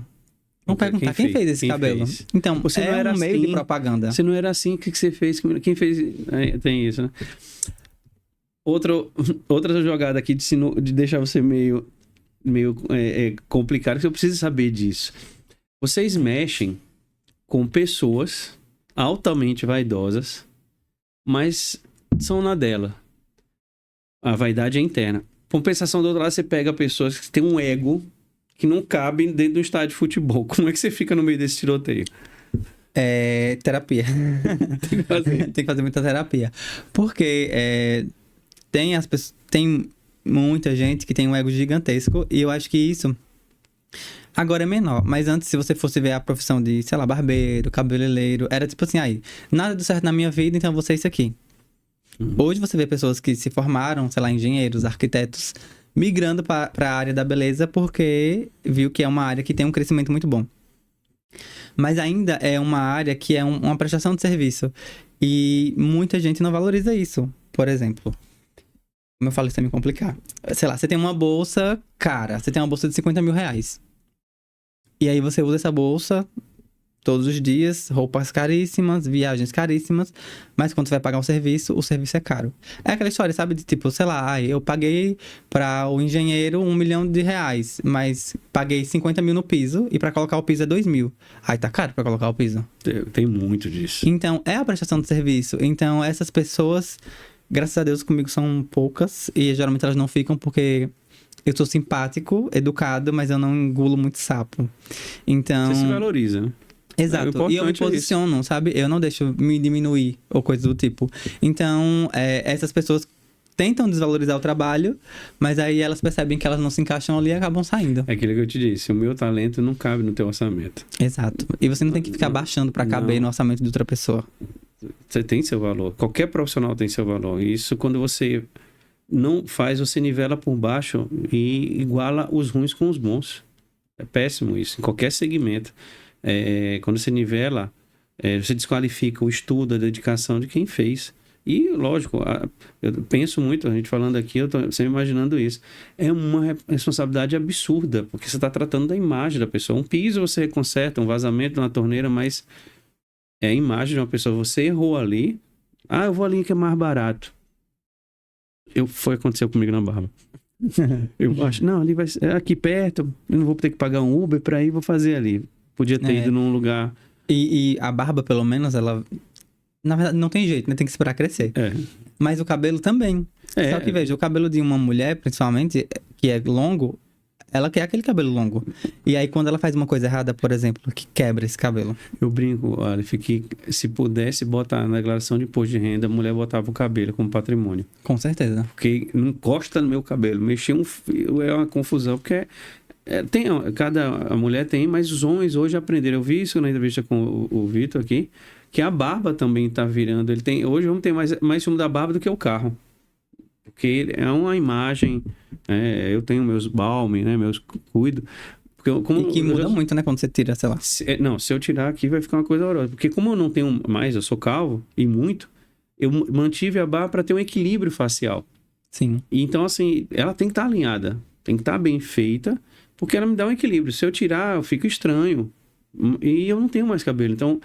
Vamos perguntar, quem fez esse cabelo? Fez? Então, Você não é era um meio de assim. propaganda. Se não era assim, o que você fez? Quem fez? Tem isso, né? Outra jogada aqui de deixar você meio complicado, que eu preciso saber disso. Vocês mexem com pessoas altamente vaidosas, mas são na dela. A vaidade é interna. Compensação do outro lado, você pega pessoas que têm um ego que não cabe dentro do estádio de futebol. Como é que você fica no meio desse tiroteio? Terapia. Tem que fazer muita terapia. Porque tem muita gente que tem um ego gigantesco e eu acho que isso agora é menor. Mas antes, se você fosse ver a profissão de, sei lá, barbeiro, cabeleireiro, era tipo assim, nada deu certo na minha vida, então eu vou ser isso aqui. Hoje você vê pessoas que se formaram, sei lá, engenheiros, arquitetos, migrando para a área da beleza porque viu que é uma área que tem um crescimento muito bom. Mas ainda é uma área que é uma prestação de serviço. E muita gente não valoriza isso. Por exemplo, como eu falo, isso é me complicar. Sei lá, você tem uma bolsa cara, você tem uma bolsa de 50 mil reais. E aí você usa essa bolsa todos os dias, roupas caríssimas, viagens caríssimas, mas quando você vai pagar o serviço é caro. É aquela história, sabe? De tipo, sei lá, eu paguei para o engenheiro 1 milhão de reais, mas paguei 50 mil no piso e para colocar o piso é 2 mil. Aí tá caro para colocar o piso. Tem muito disso. Então, é a prestação de serviço. Então, essas pessoas, graças a Deus, comigo são poucas e geralmente elas não ficam porque eu sou simpático, educado, mas eu não engulo muito sapo. Então... Você se valoriza, né? Exato, e eu me posiciono, sabe? Eu não deixo me diminuir ou coisa do tipo. Então, essas pessoas tentam desvalorizar o trabalho, mas aí elas percebem que elas não se encaixam ali e acabam saindo. É aquilo que eu te disse, o meu talento não cabe no teu orçamento. Exato. E você não tem que ficar baixando para caber no orçamento de outra pessoa. Você tem seu valor. Qualquer profissional tem seu valor. E isso, quando você não faz, você nivela por baixo e iguala os ruins com os bons. É péssimo isso, em qualquer segmento. Quando você nivela, você desqualifica o estudo, a dedicação de quem fez. E, lógico, eu penso muito, a gente falando aqui, eu tô sempre imaginando isso. É uma responsabilidade absurda, porque você está tratando da imagem da pessoa. Um piso você conserta, um vazamento na torneira, mas é a imagem de uma pessoa. Você errou ali. Eu vou ali que é mais barato. Aconteceu comigo na barba. Eu acho, não, ali vai ser aqui perto, eu não vou ter que pagar um Uber para ir, vou fazer ali. Podia ter ido num lugar... E a barba, pelo menos, ela... Na verdade, não tem jeito, né? Tem que esperar crescer. Mas o cabelo também. Só que, veja, o cabelo de uma mulher, principalmente, que é longo, ela quer aquele cabelo longo. E aí, quando ela faz uma coisa errada, por exemplo, que quebra esse cabelo. Eu brinco, Aleph, que se pudesse botar na declaração de imposto de renda, a mulher botava o cabelo como patrimônio. Com certeza. Porque não encosta no meu cabelo. Mexer um fio é uma confusão, porque... a mulher tem, mas os homens hoje aprenderam. Eu vi isso na entrevista com o Vitor aqui, que a barba também está virando. Hoje o homem tem mais ciúme da barba do que o carro. Porque é uma imagem. Eu tenho meus balme, né? Meus cuido. Porque e que muda muito, né? Quando você tira, sei lá. Se eu tirar aqui vai ficar uma coisa horrorosa. Porque como eu não tenho mais, eu sou calvo e muito, eu mantive a barba para ter um equilíbrio facial. Sim. Então, assim, ela tem que estar alinhada. Tem que estar bem feita. Porque ela me dá um equilíbrio. Se eu tirar, eu fico estranho. E eu não tenho mais cabelo. Então,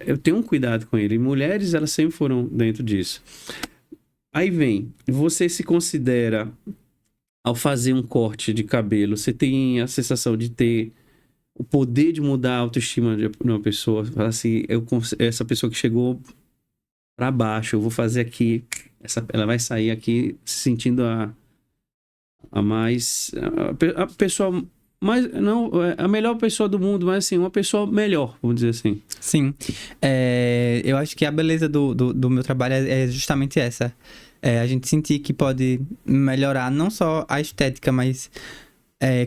eu tenho um cuidado com ele. E mulheres, elas sempre foram dentro disso. Aí vem, você se considera, ao fazer um corte de cabelo, você tem a sensação de ter o poder de mudar a autoestima de uma pessoa? Falar assim, essa pessoa que chegou para baixo, eu vou fazer aqui, ela vai sair aqui se sentindo a pessoa mais, não a melhor pessoa do mundo, mas assim, uma pessoa melhor, vamos dizer assim. Sim. Eu acho que a beleza do meu trabalho é justamente essa. A gente sentir que pode melhorar não só a estética, mas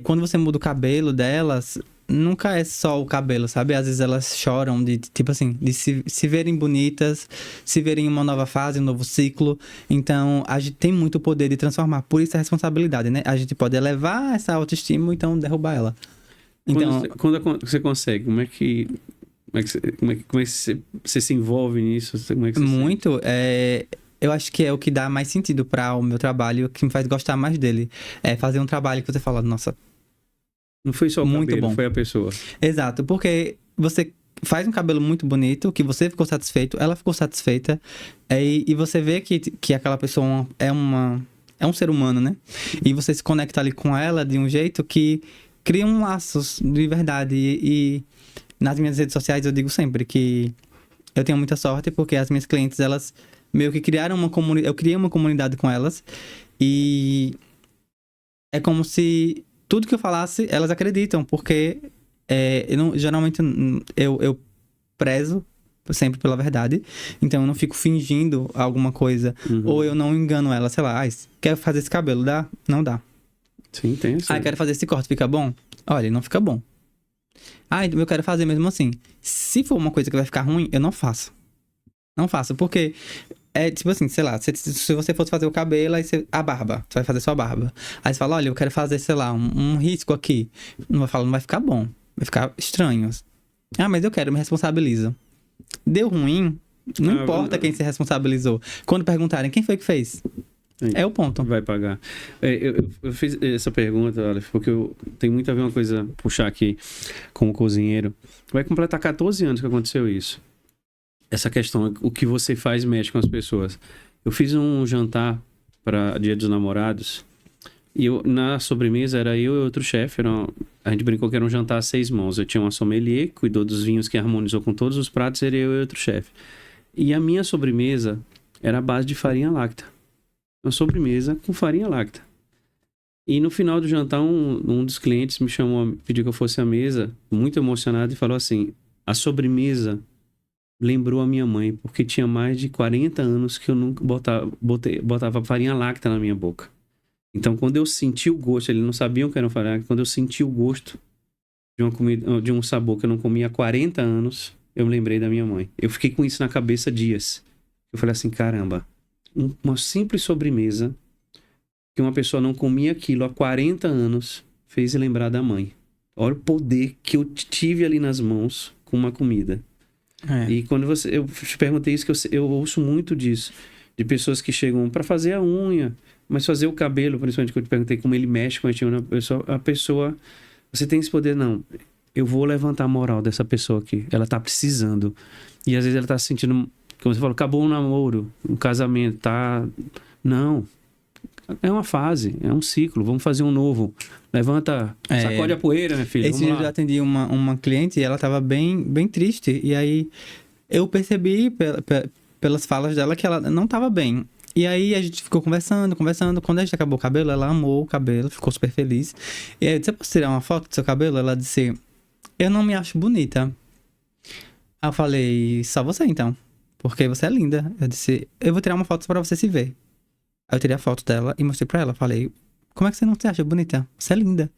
quando você muda o cabelo delas, nunca é só o cabelo, sabe? Às vezes elas choram de, tipo assim, de se verem bonitas, se verem em uma nova fase, um novo ciclo. Então, a gente tem muito poder de transformar. Por isso a responsabilidade, né? A gente pode elevar essa autoestima ou então derrubar ela. Então, quando você consegue, como é que você se envolve nisso? Como é que você muito. Eu acho que é o que dá mais sentido para o meu trabalho, o que me faz gostar mais dele. É fazer um trabalho que você fala, nossa, Não foi só o Muito cabelo, bom. foi a pessoa. Exato, porque você faz um cabelo muito bonito, que você ficou satisfeito, ela ficou satisfeita, e você vê que aquela pessoa é um ser humano, né? E você se conecta ali com ela de um jeito que cria um laços de verdade. E nas minhas redes sociais eu digo sempre que eu tenho muita sorte, porque as minhas clientes, elas meio que criaram uma comunidade, eu criei uma comunidade com elas, e é como se tudo que eu falasse, elas acreditam, porque geralmente eu prezo sempre pela verdade, então eu não fico fingindo alguma coisa, ou eu não engano ela, sei lá, quer fazer esse cabelo, dá? Não dá. Sim, tem isso. Quero fazer esse corte, fica bom? Olha, não fica bom. Eu quero fazer mesmo assim. Se for uma coisa que vai ficar ruim, eu não faço. Não faço, porque tipo assim, sei lá, se você fosse fazer o cabelo, a barba, você vai fazer sua barba. Aí você fala, olha, eu quero fazer, sei lá, um risco aqui. Não vai ficar bom, vai ficar estranho. Mas eu quero, me responsabilizo. Deu ruim, não importa quem se responsabilizou. Quando perguntarem, quem foi que fez? É o ponto. Vai pagar. Eu fiz essa pergunta, Aleph, porque tem muito a ver uma coisa, puxar aqui como cozinheiro. Vai completar 14 anos que aconteceu isso. Essa questão, o que você faz mexe com as pessoas. Eu fiz um jantar para Dia dos Namorados e na sobremesa era eu e outro chefe. A gente brincou que era um jantar a 6 mãos. Eu tinha uma sommelier, que cuidou dos vinhos, que harmonizou com todos os pratos, era eu e outro chefe. E a minha sobremesa era a base de farinha láctea. Uma sobremesa com farinha láctea. E no final do jantar, um dos clientes me chamou, pediu que eu fosse à mesa, muito emocionado, e falou assim: a sobremesa lembrou a minha mãe, porque tinha mais de 40 anos que eu nunca botava farinha láctea na minha boca. Então, quando eu senti o gosto, eles não sabiam que era farinha láctea, quando eu senti o gosto de uma comida, de um sabor que eu não comia há 40 anos, eu me lembrei da minha mãe. Eu fiquei com isso na cabeça dias. Eu falei assim, caramba, uma simples sobremesa que uma pessoa não comia aquilo há 40 anos fez lembrar da mãe. Olha o poder que eu tive ali nas mãos com uma comida. E quando eu te perguntei isso, que eu ouço muito disso, de pessoas que chegam para fazer a unha, mas fazer o cabelo, principalmente, que eu te perguntei como ele mexe com a pessoa, você tem esse poder, não, eu vou levantar a moral dessa pessoa aqui, ela tá precisando, e às vezes ela tá se sentindo, como você falou, acabou um namoro, um casamento, não, é uma fase, é um ciclo, vamos fazer um novo. Levanta, sacode a poeira, minha filha. Esse dia eu atendi uma cliente e ela tava bem, bem triste. E aí eu percebi pelas falas dela que ela não tava bem. E aí a gente ficou conversando. Quando a gente acabou o cabelo, ela amou o cabelo, ficou super feliz. E aí eu disse: posso tirar uma foto do seu cabelo? Ela disse: eu não me acho bonita. Aí eu falei: só você então, porque você é linda. Eu disse: eu vou tirar uma foto pra você se ver. Aí eu tirei a foto dela e mostrei pra ela. Falei: como é que você não se acha bonita? Você é linda.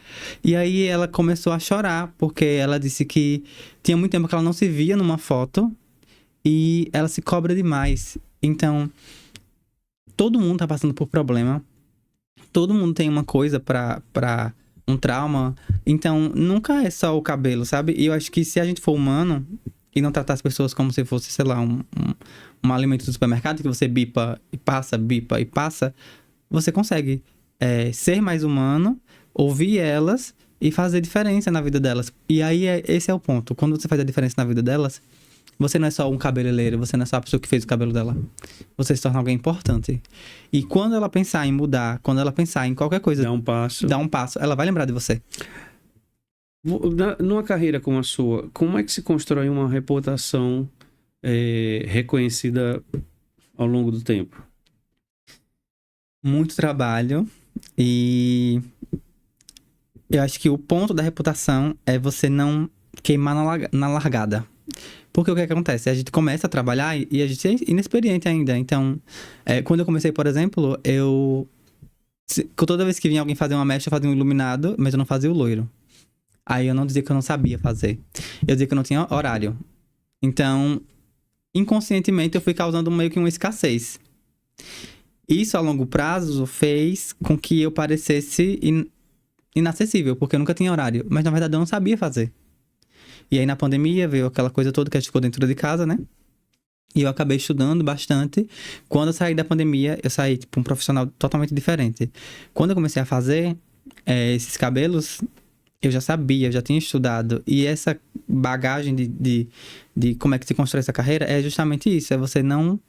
E aí ela começou a chorar, porque ela disse que tinha muito tempo que ela não se via numa foto e ela se cobra demais. Então, todo mundo tá passando por problema. Todo mundo tem uma coisa pra um trauma. Então, nunca é só o cabelo, sabe? E eu acho que se a gente for humano e não tratar as pessoas como se fosse, sei lá, um alimento do supermercado que você bipa e passa, você consegue ser mais humano, ouvir elas e fazer diferença na vida delas. E aí, esse é o ponto. Quando você faz a diferença na vida delas, você não é só um cabeleireiro, você não é só a pessoa que fez o cabelo dela. Você se torna alguém importante. E quando ela pensar em mudar, quando ela pensar em qualquer coisa... Dá um passo. Ela vai lembrar de você. Numa carreira como a sua, como é que se constrói uma reputação reconhecida ao longo do tempo? Muito trabalho. E eu acho que o ponto da reputação é você não queimar na largada. Porque o que acontece? A gente começa a trabalhar e a gente é inexperiente ainda. Então, quando eu comecei, por exemplo, toda vez que vinha alguém fazer uma mecha, eu fazia um iluminado, mas eu não fazia o loiro. Aí eu não dizia que eu não sabia fazer. Eu dizia que eu não tinha horário. Então, inconscientemente, eu fui causando meio que uma escassez. Isso, a longo prazo, fez com que eu parecesse inacessível, porque eu nunca tinha horário. Mas, na verdade, eu não sabia fazer. E aí, na pandemia, veio aquela coisa toda que a gente ficou dentro de casa, né? E eu acabei estudando bastante. Quando eu saí da pandemia, eu saí, tipo, um profissional totalmente diferente. Quando eu comecei a fazer esses cabelos, eu já sabia, eu já tinha estudado. E essa bagagem de como é que se constrói essa carreira é justamente isso. É você não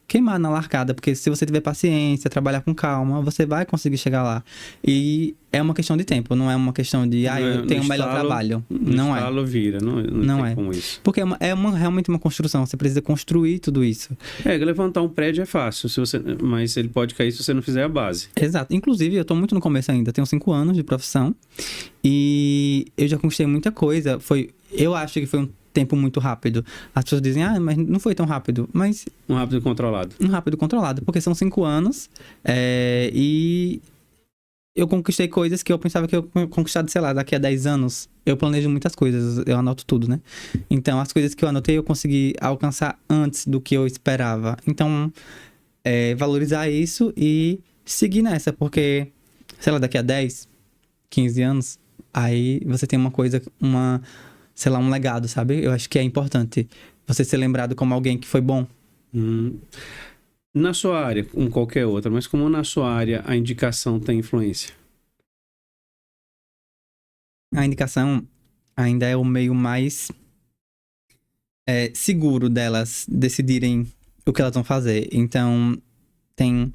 queimar na largada. Porque se você tiver paciência, trabalhar com calma, você vai conseguir chegar lá. E é uma questão de tempo. Não é uma questão de, eu tenho um melhor trabalho. Não é. Vira. Não tem como isso. Porque realmente uma construção. Você precisa construir tudo isso. Levantar um prédio é fácil. Mas ele pode cair se você não fizer a base. Exato. Inclusive, eu tô muito no começo ainda. Tenho 5 anos de profissão. E eu já conquistei muita coisa. Eu acho que foi um tempo muito rápido. As pessoas dizem, mas não foi tão rápido. Mas... Um rápido controlado. Um rápido controlado. Porque são 5 anos. E eu conquistei coisas que eu pensava que eu conquistado, sei lá, daqui a 10 anos. Eu planejo muitas coisas. Eu anoto tudo, né? Então, as coisas que eu anotei, eu consegui alcançar antes do que eu esperava. Então, valorizar isso e seguir nessa. Porque, sei lá, daqui a 10, 15 anos, aí você tem uma coisa, sei lá, um legado, sabe? Eu acho que é importante você ser lembrado como alguém que foi bom. Na sua área, como qualquer outra, mas como na sua área a indicação tem influência? A indicação ainda é o meio mais seguro delas decidirem o que elas vão fazer. Então, tem,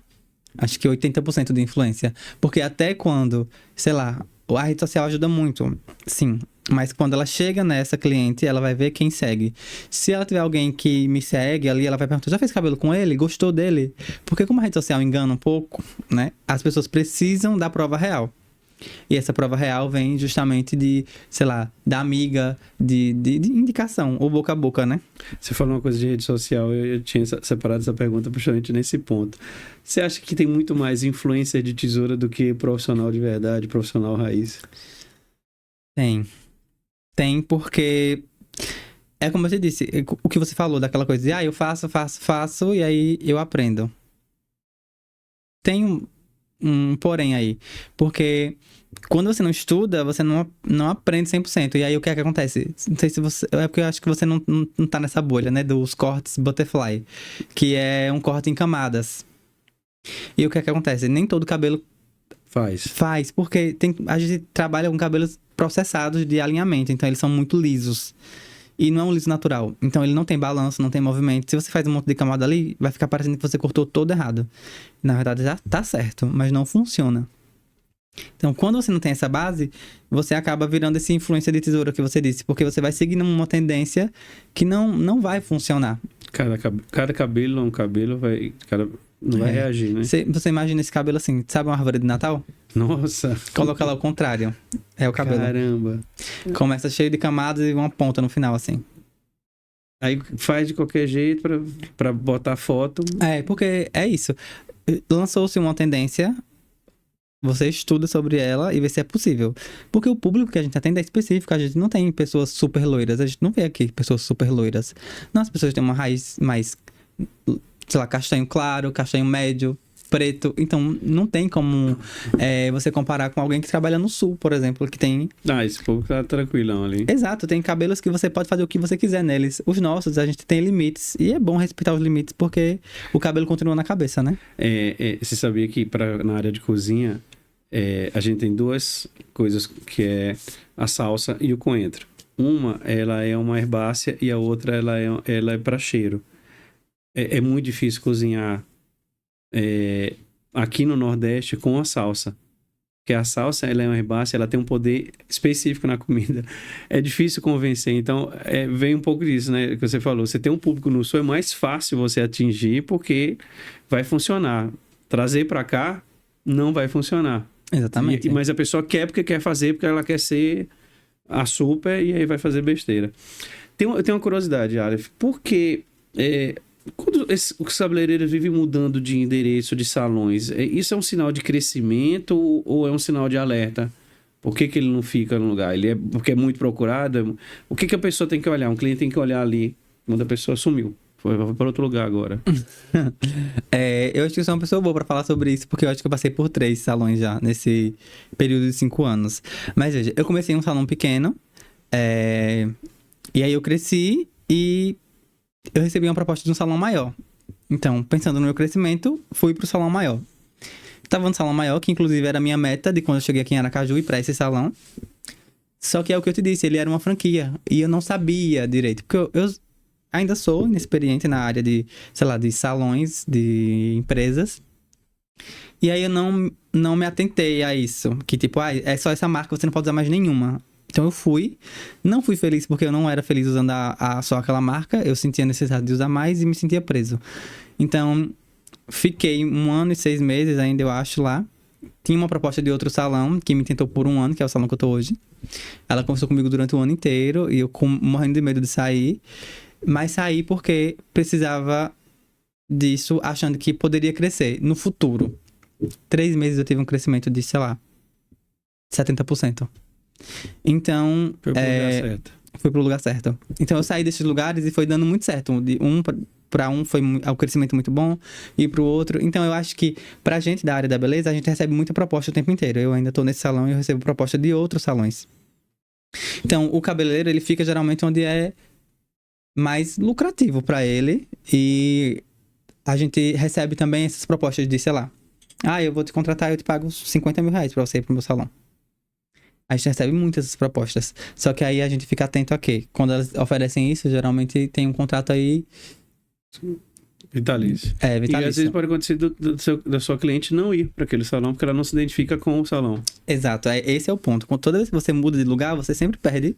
acho que 80% de influência. Porque até quando, sei lá, a rede social ajuda muito, sim. Mas quando ela chega nessa cliente, ela vai ver quem segue. Se ela tiver alguém que me segue ali, ela vai perguntar, já fez cabelo com ele? Gostou dele? Porque como a rede social engana um pouco, né? As pessoas precisam da prova real. E essa prova real vem justamente de, sei lá, da amiga, de indicação, ou boca a boca, né? Você falou uma coisa de rede social, eu tinha separado essa pergunta justamente nesse ponto. Você acha que tem muito mais influência de tesoura do que profissional de verdade, profissional raiz? Tem porque... É como eu te disse, o que você falou daquela coisa de, eu faço, e aí eu aprendo. Tem um porém aí. Porque quando você não estuda, você não aprende 100%. E aí o que é que acontece? Não sei se você... É porque eu acho que você não tá nessa bolha, né? Dos cortes butterfly. Que é um corte em camadas. E o que é que acontece? Nem todo cabelo faz, porque a gente trabalha com cabelos processados de alinhamento, então eles são muito lisos. E não é um liso natural. Então ele não tem balanço, não tem movimento. Se você faz um monte de camada ali, vai ficar parecendo que você cortou todo errado. Na verdade já tá certo, mas não funciona. Então quando você não tem essa base, você acaba virando essa influência de tesoura que você disse, porque você vai seguindo uma tendência que não vai funcionar. Cada cabelo é um cabelo, não vai reagir, né? Você imagina esse cabelo assim, sabe uma árvore de Natal? Nossa! Coloca lá ao contrário. É o cabelo. Caramba! Começa cheio de camadas e uma ponta no final, assim. Aí faz de qualquer jeito pra botar foto. Porque é isso. Lançou-se uma tendência, você estuda sobre ela e vê se é possível. Porque o público que a gente atende é específico, a gente não tem pessoas super loiras, a gente não vê aqui pessoas super loiras. Não, as pessoas têm uma raiz mais, sei lá, castanho claro, castanho médio, preto. Então, não tem como você comparar com alguém que trabalha no sul, por exemplo, que tem... Esse povo tá tranquilão ali. Exato, tem cabelos que você pode fazer o que você quiser neles. Os nossos, a gente tem limites. E é bom respeitar os limites, porque o cabelo continua na cabeça, né? Você sabia que na área de cozinha, a gente tem duas coisas, que é a salsa e o coentro. Uma, ela é uma herbácea, e a outra, ela é para cheiro. É muito difícil cozinhar aqui no Nordeste com a salsa. Porque a salsa, ela é uma herbácea, ela tem um poder específico na comida. É difícil convencer. Então, vem um pouco disso, né? Que você falou. Você tem um público no Sul, é mais fácil você atingir, porque vai funcionar. Trazer para cá, não vai funcionar. Exatamente. Mas a pessoa quer porque quer fazer, porque ela quer ser a super, e aí vai fazer besteira. Tem uma curiosidade, Aleph. Por que... quando os cabeleireiros vivem mudando de endereço de salões, isso é um sinal de crescimento ou é um sinal de alerta? Por que ele não fica no lugar? Porque é muito procurado? O que a pessoa tem que olhar? Um cliente tem que olhar ali quando a pessoa sumiu. Foi para outro lugar agora. Eu acho que eu sou uma pessoa boa para falar sobre isso, porque eu acho que eu passei por 3 salões já, nesse período de 5 anos. Mas veja, eu comecei em um salão pequeno, e aí eu cresci e eu recebi uma proposta de um salão maior. Então, pensando no meu crescimento, fui pro salão maior. Tava no salão maior, que inclusive era a minha meta de quando eu cheguei aqui em Aracaju e para esse salão. Só que é o que eu te disse, ele era uma franquia. E eu não sabia direito. Porque eu ainda sou inexperiente na área de, sei lá, de salões, de empresas. E aí eu não me atentei a isso. Que tipo, é só essa marca, você não pode usar mais nenhuma. Então eu fui. Não fui feliz porque eu não era feliz usando só aquela marca. Eu sentia necessidade de usar mais e me sentia preso. Então, fiquei 1 ano e 6 meses ainda, eu acho, lá. Tinha uma proposta de outro salão que me tentou por 1 ano, que é o salão que eu tô hoje. Ela conversou comigo durante o ano inteiro e eu morrendo de medo de sair. Mas saí porque precisava disso, achando que poderia crescer no futuro. 3 meses eu tive um crescimento de, sei lá, 70%. Então, Foi pro lugar certo. Foi pro lugar certo. Então eu saí desses lugares e foi dando muito certo. De para um foi o crescimento muito bom e pro outro. Então eu acho que pra gente da área da beleza, a gente recebe muita proposta o tempo inteiro. Eu ainda tô nesse salão e eu recebo proposta de outros salões. Então o cabeleireiro, ele fica geralmente onde é mais lucrativo pra ele, e a gente recebe também essas propostas de, sei lá, eu vou te contratar e eu te pago 50 mil reais pra você ir pro meu salão. A gente recebe muitas essas propostas. Só que aí a gente fica atento a quê? Quando elas oferecem isso, geralmente tem um contrato aí... Vitalício. Vitalício. E às vezes pode acontecer da sua cliente não ir para aquele salão, porque ela não se identifica com o salão. Exato, esse é o ponto. Toda vez que você muda de lugar, você sempre perde.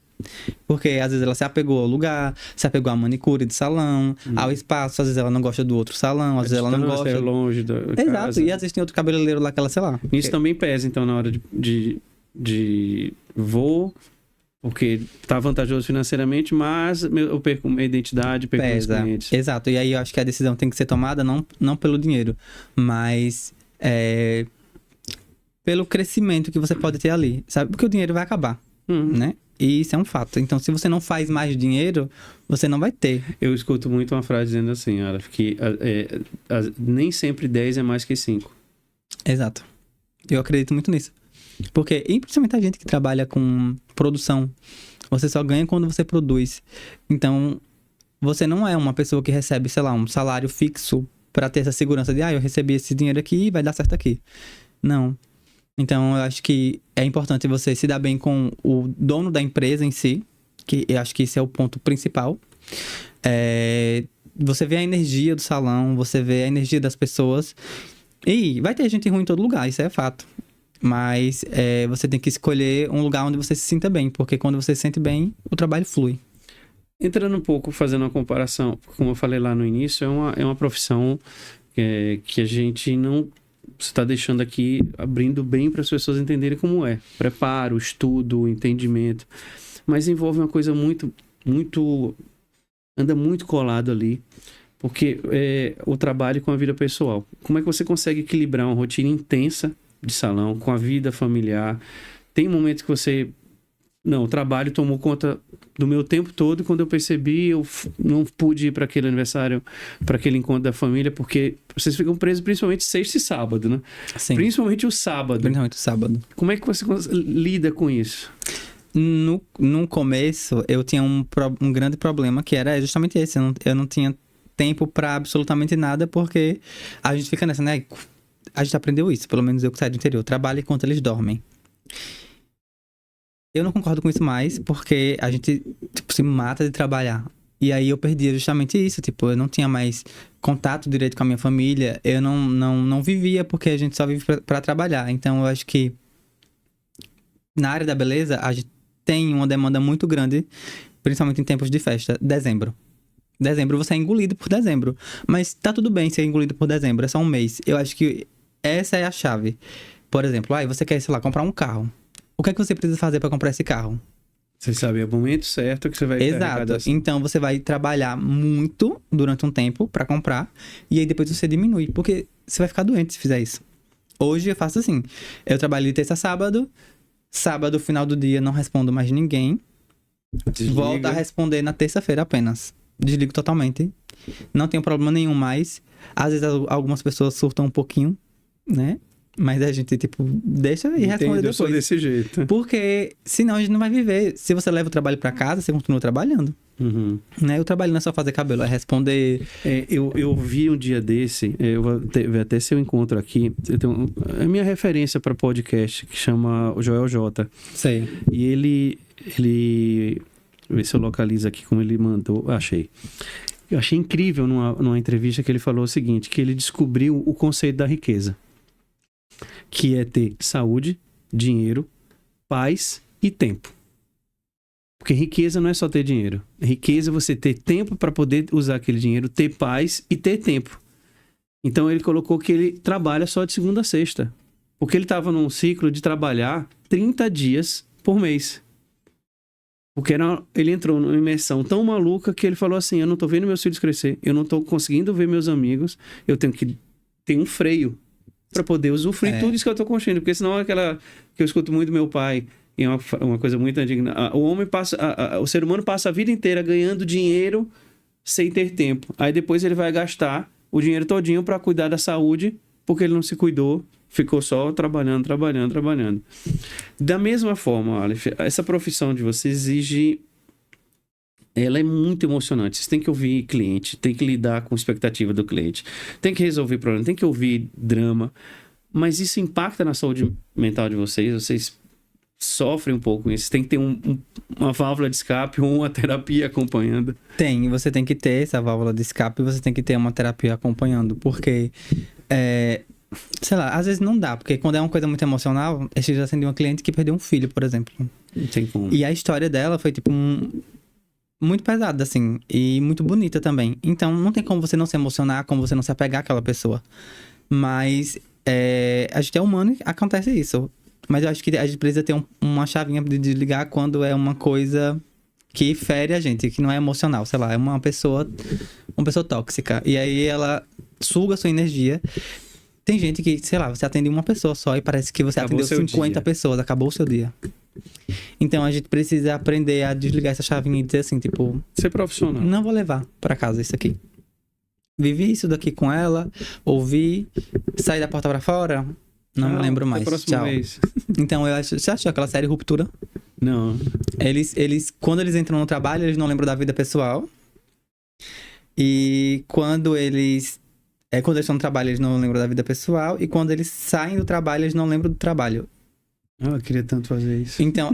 Porque às vezes ela se apegou ao lugar, se apegou à manicure de salão, ao espaço. Às vezes ela não gosta do outro salão, às vezes ela não gosta... longe da Exato, casa. E às vezes tem outro cabeleireiro lá que ela, sei lá. Isso também pesa, então, na hora de vou, porque tá vantajoso financeiramente, mas eu perco minha identidade, perco meus clientes. Exato, e aí eu acho que a decisão tem que ser tomada não pelo dinheiro, mas pelo crescimento que você pode ter ali, sabe? Porque o dinheiro vai acabar, né? E isso é um fato. Então, se você não faz mais dinheiro, você não vai ter. Eu escuto muito uma frase dizendo assim, Aleph, que nem sempre 10 é mais que 5. Exato. Eu acredito muito nisso. Porque, e principalmente a gente que trabalha com produção, você só ganha quando você produz. Então, você não é uma pessoa que recebe, sei lá, um salário fixo pra ter essa segurança de, eu recebi esse dinheiro aqui e vai dar certo aqui. Não. Então, eu acho que é importante você se dar bem com o dono da empresa em si, que eu acho que esse é o ponto principal. Você vê a energia do salão, você vê a energia das pessoas. E vai ter gente ruim em todo lugar, isso é fato. Mas você tem que escolher um lugar onde você se sinta bem, porque quando você se sente bem, o trabalho flui. Entrando um pouco, fazendo uma comparação, como eu falei lá no início, é uma profissão que a gente não... Você está deixando aqui, abrindo bem para as pessoas entenderem como é. Preparo, estudo, entendimento. Mas envolve uma coisa muito, muito... Anda muito colado ali, porque o trabalho com a vida pessoal. Como é que você consegue equilibrar uma rotina intensa de salão com a vida familiar? Tem momentos que você... Não, o trabalho tomou conta do meu tempo todo, e quando eu percebi, eu não pude ir para aquele aniversário, para aquele encontro da família, porque vocês ficam presos principalmente sexta e sábado, né? Sim. Principalmente o sábado. Principalmente o sábado. Como é que você lida com isso? No começo, eu tinha um grande problema, que era justamente esse. Eu não tinha tempo para absolutamente nada, porque a gente fica nessa, né? A gente aprendeu isso, pelo menos eu que saio do interior. Trabalha enquanto eles dormem. Eu não concordo com isso mais, porque a gente, se mata de trabalhar. E aí eu perdia justamente isso, eu não tinha mais contato direito com a minha família, eu não vivia, porque a gente só vive pra trabalhar. Então eu acho que na área da beleza, a gente tem uma demanda muito grande, principalmente em tempos de festa. Dezembro você é engolido por dezembro. Mas tá tudo bem ser engolido por dezembro, é só um mês. Eu acho que essa é a chave. Por exemplo, você quer, sei lá, comprar um carro. O que é que você precisa fazer para comprar esse carro? Você sabe, é o momento certo que você vai... Exato. Então, você vai trabalhar muito durante um tempo para comprar, e aí depois você diminui, porque você vai ficar doente se fizer isso. Hoje eu faço assim, eu trabalho de terça a sábado, final do dia não respondo mais ninguém, volto a responder na terça-feira apenas. Desligo totalmente, não tenho problema nenhum mais. Às vezes algumas pessoas surtam um pouquinho, né? Mas a gente, deixa e responde depois. Eu sou desse jeito. Porque senão a gente não vai viver. Se você leva o trabalho pra casa, você continua trabalhando. Uhum. Né? O trabalho não é só fazer cabelo, é responder. Eu vi um dia desse, eu vou até ser um encontro aqui. É minha referência para podcast, que chama o Joel J. Sei. E Ele... Vê se eu localizo aqui como ele mandou. Achei. Eu achei incrível numa entrevista que ele falou o seguinte, que ele descobriu o conceito da riqueza, que é ter saúde, dinheiro, paz e tempo. Porque riqueza não é só ter dinheiro. Riqueza é você ter tempo para poder usar aquele dinheiro, ter paz e ter tempo. Então ele colocou que ele trabalha só de segunda a sexta. Porque ele estava num ciclo de trabalhar 30 dias por mês. Porque ele entrou numa imersão tão maluca que ele falou assim, eu não tô vendo meus filhos crescer, eu não tô conseguindo ver meus amigos, eu tenho que ter um freio para poder usufruir tudo isso que eu tô construindo. Porque senão é aquela que eu escuto muito do meu pai, e é uma coisa muito antiga, o ser humano passa a vida inteira ganhando dinheiro sem ter tempo. Aí depois ele vai gastar o dinheiro todinho para cuidar da saúde, porque ele não se cuidou, ficou só trabalhando. Da mesma forma, Aleph, essa profissão de você exige... Ela é muito emocionante. Você tem que ouvir cliente, tem que lidar com a expectativa do cliente, tem que resolver problema, tem que ouvir drama. Mas isso impacta na saúde mental de vocês? Vocês sofrem um pouco com isso? Tem que ter uma válvula de escape ou uma terapia acompanhando? Você tem que ter essa válvula de escape e você tem que ter uma terapia acompanhando. Porque... sei lá, às vezes não dá, porque quando é uma coisa muito emocional, eu já atendi uma cliente que perdeu um filho, por exemplo. Não tem como. E a história dela foi, tipo, muito pesada, assim, e muito bonita também. Então, não tem como você não se emocionar, como você não se apegar àquela pessoa. Mas, a gente é humano e acontece isso. Mas eu acho que a gente precisa ter uma chavinha de desligar quando é uma coisa que fere a gente, que não é emocional, sei lá, é uma pessoa tóxica. E aí ela suga a sua energia. Tem gente que, sei lá, você atende uma pessoa só e parece que você atendeu 50 pessoas, acabou o seu dia. Então a gente precisa aprender a desligar essa chavinha e dizer assim, tipo... Ser profissional. Não vou levar pra casa isso aqui. Vivi isso daqui com ela, ouvi, saí da porta pra fora, não me lembro mais. Tchau. Vez. Então eu acho... Você achou aquela série Ruptura? Não. Quando eles entram no trabalho, eles não lembram da vida pessoal. E quando eles estão no trabalho, eles não lembram da vida pessoal. E quando eles saem do trabalho, eles não lembram do trabalho. Eu queria tanto fazer isso. Então,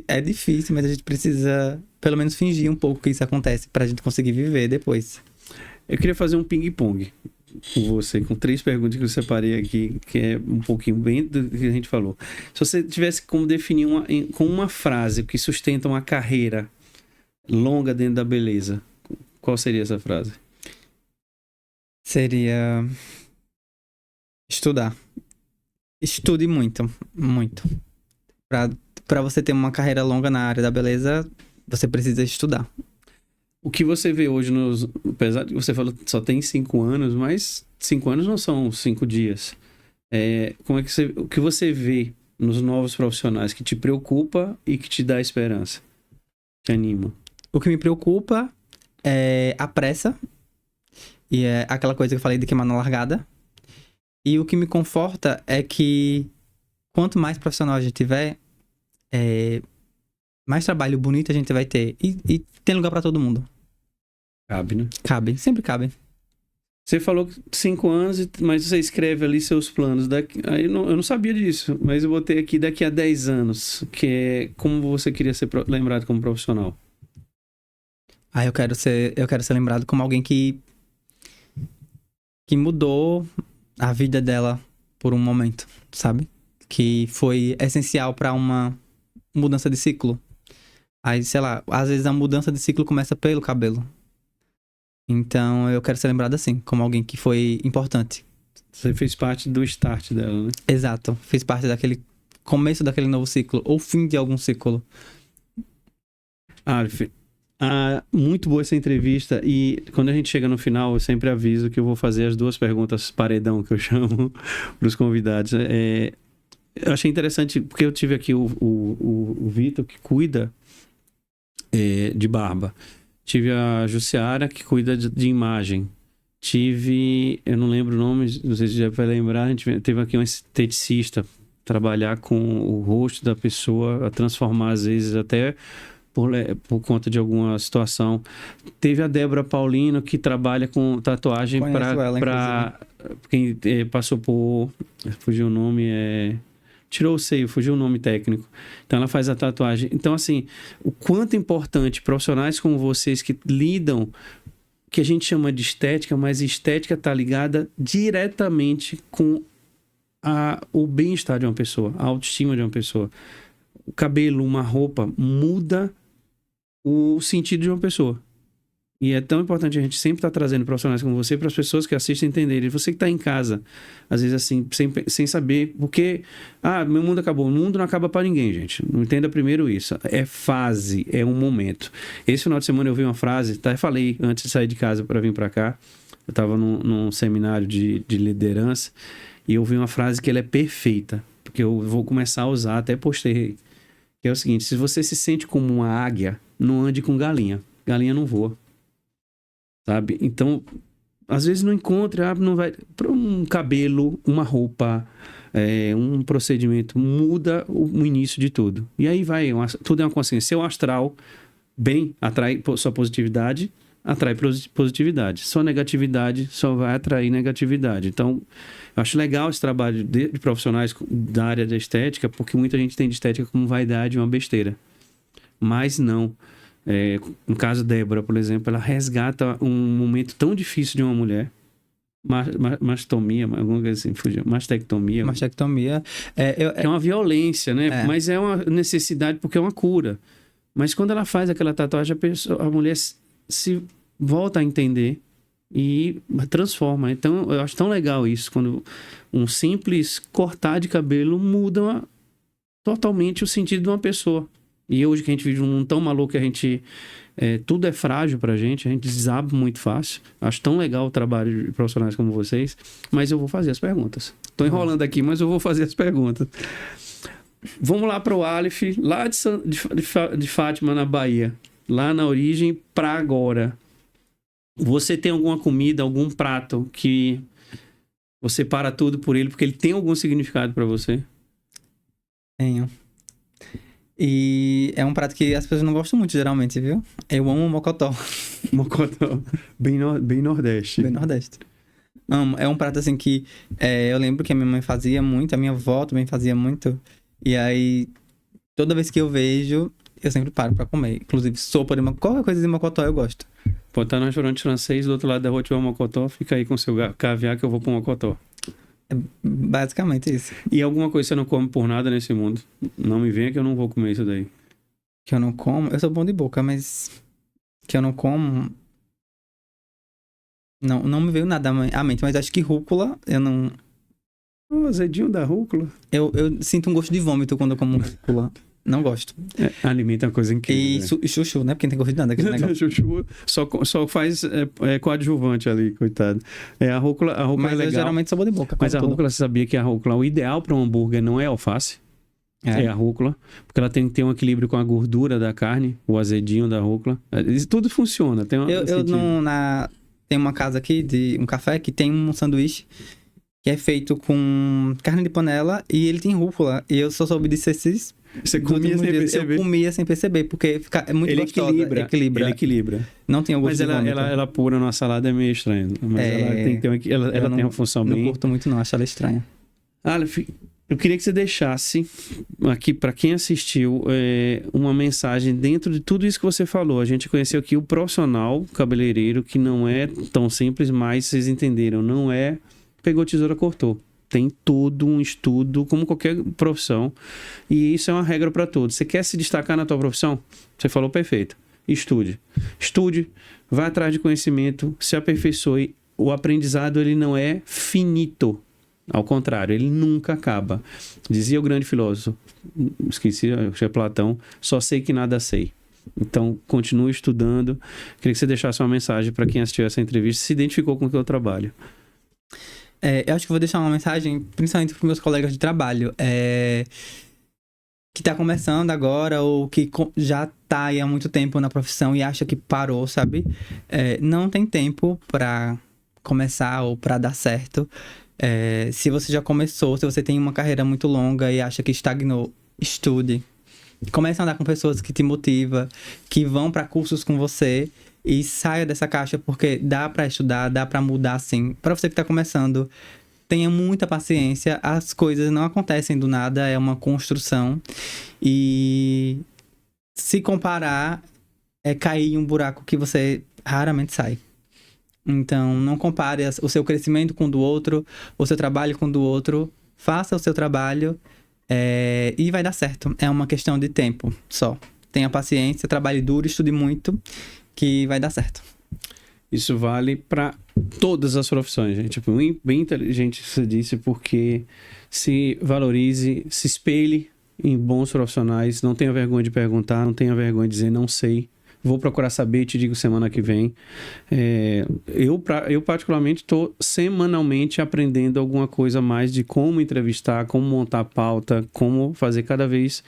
é difícil, mas a gente precisa, pelo menos, fingir um pouco que isso acontece pra gente conseguir viver depois. Eu queria fazer um ping-pong com você, com 3 perguntas que eu separei aqui, que é um pouquinho bem do que a gente falou. Se você tivesse como definir com uma frase que sustenta uma carreira longa dentro da beleza, qual seria essa frase? Seria... estudar. Estude muito, muito. Pra você ter uma carreira longa na área da beleza, você precisa estudar. O que você vê hoje, apesar de você falou que só tem 5 anos, mas 5 anos não são 5 dias. O que você vê nos novos profissionais que te preocupa e que te dá esperança? Te anima? O que me preocupa é a pressa. E é aquela coisa que eu falei de queimar na largada. E o que me conforta é que quanto mais profissional a gente tiver, mais trabalho bonito a gente vai ter. E tem lugar pra todo mundo. Cabe, né? Cabe, sempre cabe. Você falou 5 anos, mas você escreve ali seus planos. Aí eu não sabia disso, mas eu botei aqui daqui a 10 anos, que é como você queria ser lembrado como profissional. Eu quero ser lembrado como alguém que mudou a vida dela por um momento, sabe? Que foi essencial pra uma mudança de ciclo. Aí, sei lá, às vezes a mudança de ciclo começa pelo cabelo. Então, eu quero ser lembrado assim, como alguém que foi importante. Você fez parte do start dela, né? Exato. Fiz parte daquele começo daquele novo ciclo, ou fim de algum ciclo. Aleph, muito boa essa entrevista. E quando a gente chega no final, eu sempre aviso que eu vou fazer as 2 perguntas paredão, que eu chamo, para os convidados. Eu achei interessante, porque eu tive aqui o Vitor, que cuida de barba. Tive a Jussiara, que cuida de imagem. Eu não lembro o nome, não sei se já vai lembrar, a gente teve aqui um esteticista, trabalhar com o rosto da pessoa, a transformar às vezes até por conta de alguma situação. Teve a Débora Paulino, que trabalha com tatuagem para quem passou por... Fugiu o nome, tirou o seio, fugiu o nome técnico. Então ela faz a tatuagem. Então, assim, o quanto é importante profissionais como vocês que lidam, que a gente chama de estética, mas estética está ligada diretamente com o bem-estar de uma pessoa, a autoestima de uma pessoa. O cabelo, uma roupa, muda o sentido de uma pessoa. E é tão importante a gente sempre estar trazendo profissionais como você para as pessoas que assistem entenderem. Você que está em casa, às vezes assim, sem saber, porque meu mundo acabou. O mundo não acaba para ninguém, gente. Não entenda primeiro isso. É fase, é um momento. Esse final de semana eu vi uma frase, até falei antes de sair de casa para vir para cá. Eu estava num seminário de liderança e eu vi uma frase que ela é perfeita, porque eu vou começar a usar, até postei, que é o seguinte: se você se sente como uma águia, não ande com galinha. Galinha não voa. Sabe? Então, às vezes não encontra, não vai. Para um cabelo, uma roupa, um procedimento, muda o início de tudo. E aí vai, tudo é uma consciência. Seu astral bem atrai sua positividade, atrai positividade. Sua negatividade só vai atrair negatividade. Então, eu acho legal esse trabalho de profissionais da área da estética, porque muita gente tem de estética como vaidade, uma besteira. Mas não. No caso da Débora, por exemplo, ela resgata um momento tão difícil de uma mulher. Mastomia, alguma coisa assim, fugiu. Mastectomia. Mastectomia. É uma violência, né? Mas é uma necessidade porque é uma cura. Mas quando ela faz aquela tatuagem, a mulher se volta a entender e transforma. Então, eu acho tão legal isso, quando um simples cortar de cabelo muda totalmente o sentido de uma pessoa. E hoje que a gente vive num mundo tão maluco que a gente... tudo é frágil pra gente, a gente desaba muito fácil. Acho tão legal o trabalho de profissionais como vocês, mas eu vou fazer as perguntas. Tô enrolando aqui, mas eu vou fazer as perguntas. Vamos lá pro Aleph, lá de Fátima, na Bahia. Lá na origem pra agora. Você tem alguma comida, algum prato que você para tudo por ele, porque ele tem algum significado pra você? Tenho. E é um prato que as pessoas não gostam muito, geralmente, viu? Eu amo mocotó. Mocotó. Bem nordeste. Bem nordeste. Amo. É um prato, assim, que eu lembro que a minha mãe fazia muito, a minha avó também fazia muito. E aí, toda vez que eu vejo, eu sempre paro pra comer. Inclusive, sopa de mocotó, qualquer coisa de mocotó eu gosto. Pode estar no restaurante francês, do outro lado da rua tiver um mocotó, fica aí com seu caviar que eu vou pro mocotó. É basicamente isso. E alguma coisa que você não come por nada nesse mundo? Não me venha que eu não vou comer isso daí. Que eu não como? Eu sou bom de boca, mas... que eu não como... Não me veio nada à mente, mas acho que rúcula, eu não... O azedinho da rúcula. Eu sinto um gosto de vômito quando eu como rúcula. Não gosto. Alimento é uma coisa incrível. E chuchu, né? Porque não tem gosto de nada aquele negócio. Chuchu só faz coadjuvante ali, coitado. A rúcula mas é legal. Eu geralmente sou bom de boca. Mas a rúcula, você sabia que a rúcula, o ideal para um hambúrguer não é alface? É a rúcula. Porque ela tem que ter um equilíbrio com a gordura da carne, o azedinho da rúcula. Isso tudo funciona. Tem tem uma casa aqui, um café, que tem um sanduíche que é feito com carne de panela e ele tem rúcula. E eu só soube disso esses... Você comia sem perceber? Eu comia sem perceber, porque é muito gostoso. Ele equilibra. Não tem o gosto de vômito. Mas ela pura numa salada é meio estranha. Mas ela tem que ter ela tem uma função bem... Não curto muito não, acho ela estranha. Aleph, eu queria que você deixasse aqui, para quem assistiu, uma mensagem dentro de tudo isso que você falou. A gente conheceu aqui o profissional cabeleireiro, que não é tão simples, mas vocês entenderam, não é pegou tesoura, cortou. Tem todo um estudo, como qualquer profissão, e isso é uma regra para todos. Você quer se destacar na tua profissão? Você falou perfeito. Estude, vai atrás de conhecimento, se aperfeiçoe. O aprendizado, ele não é finito. Ao contrário, ele nunca acaba. Dizia o grande filósofo, esqueci, acho que é Platão, só sei que nada sei. Então, continue estudando. Queria que você deixasse uma mensagem para quem assistiu essa entrevista e se identificou com o teu trabalho. Eu acho que vou deixar uma mensagem, principalmente para os meus colegas de trabalho, que está começando agora ou que já está aí há muito tempo na profissão e acha que parou, sabe? Não tem tempo para começar ou para dar certo. Se você já começou, se você tem uma carreira muito longa e acha que estagnou, estude. Comece a andar com pessoas que te motivam, que vão para cursos com você. E saia dessa caixa, porque dá pra estudar, dá pra mudar, sim. Pra você que tá começando, tenha muita paciência, as coisas não acontecem do nada, é uma construção. E se comparar, é cair em um buraco que você raramente sai. Então, não compare o seu crescimento com o do outro, o seu trabalho com o do outro. Faça o seu trabalho e vai dar certo. É uma questão de tempo só. Tenha paciência, trabalhe duro, estude muito, que vai dar certo. Isso vale para todas as profissões, gente. Bem inteligente que você disse, porque se valorize, se espelhe em bons profissionais, não tenha vergonha de perguntar, não tenha vergonha de dizer não sei. Vou procurar saber e te digo semana que vem. Eu particularmente, estou semanalmente aprendendo alguma coisa a mais de como entrevistar, como montar pauta, como fazer cada vez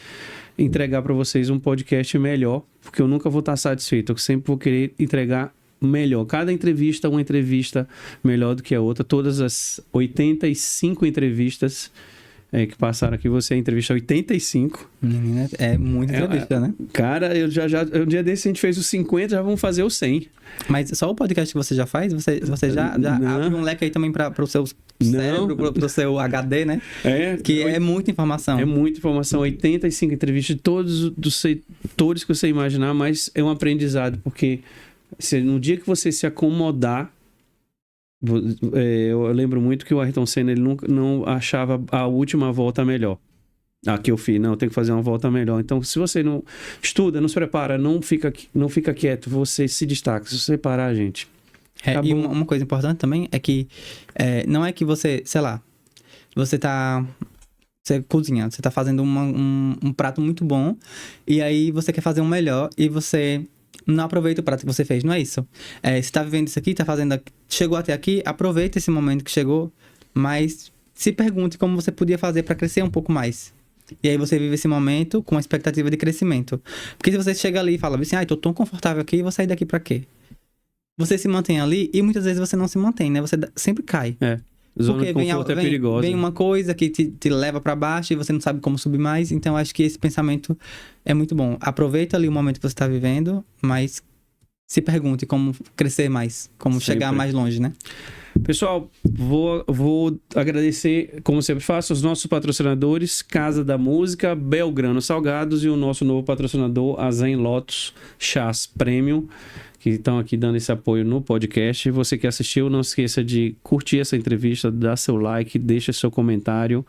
entregar para vocês um podcast melhor, porque eu nunca vou estar satisfeito. Eu sempre vou querer entregar melhor. Cada entrevista, uma entrevista melhor do que a outra. Todas as 85 entrevistas que passaram aqui, você entrevista 85. Menina, é muita entrevista, né? Cara, um dia desse a gente fez os 50, já vamos fazer os 100. Mas só o podcast que você já faz? Você já abre um leque aí também para o seu cérebro, para o seu HD, né? É muita informação. É muita informação. 85 entrevistas de todos os setores que você imaginar, mas é um aprendizado, porque no dia que você se acomodar, eu lembro muito que o Ayrton Senna, ele não achava a última volta melhor. Que eu fiz, não, tem que fazer uma volta melhor. Então, se você não estuda, não se prepara, não fica quieto, você se destaca. Se você parar, gente... E uma coisa importante também é que não é que você, sei lá, você cozinha, você tá fazendo um prato muito bom e aí você quer fazer um melhor e você não aproveita o prato que você fez, não é isso. Você tá vivendo isso aqui, chegou até aqui, aproveita esse momento que chegou, mas se pergunte como você podia fazer para crescer um pouco mais. E aí você vive esse momento com a expectativa de crescimento. Porque se você chega ali e fala assim, tô tão confortável aqui, vou sair daqui pra quê? Você se mantém ali e muitas vezes você não se mantém, né? Você sempre cai. Zona de conforto é perigosa. Vem uma coisa que te leva pra baixo e você não sabe como subir mais. Então, acho que esse pensamento é muito bom. Aproveita ali o momento que você tá vivendo, mas se pergunte como crescer mais, como chegar mais longe, né? Pessoal, vou agradecer, como sempre faço, os nossos patrocinadores, Casa da Música, Belgrano Salgados e o nosso novo patrocinador, a Zen Lotus Chás Premium, que estão aqui dando esse apoio no podcast. Você que assistiu, não esqueça de curtir essa entrevista, dar seu like, deixa seu comentário,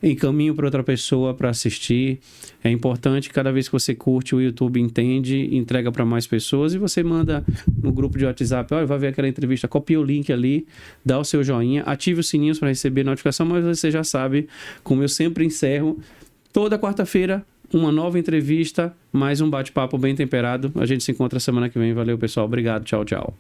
encaminhe para outra pessoa para assistir. É importante, cada vez que você curte, o YouTube entende, entrega para mais pessoas e você manda no grupo de WhatsApp, vai ver aquela entrevista, copia o link ali, dá o seu joinha, ative os sininhos para receber notificação, mas você já sabe, como eu sempre encerro, toda quarta-feira, uma nova entrevista, mais um bate-papo bem temperado. A gente se encontra semana que vem. Valeu, pessoal. Obrigado. Tchau, tchau.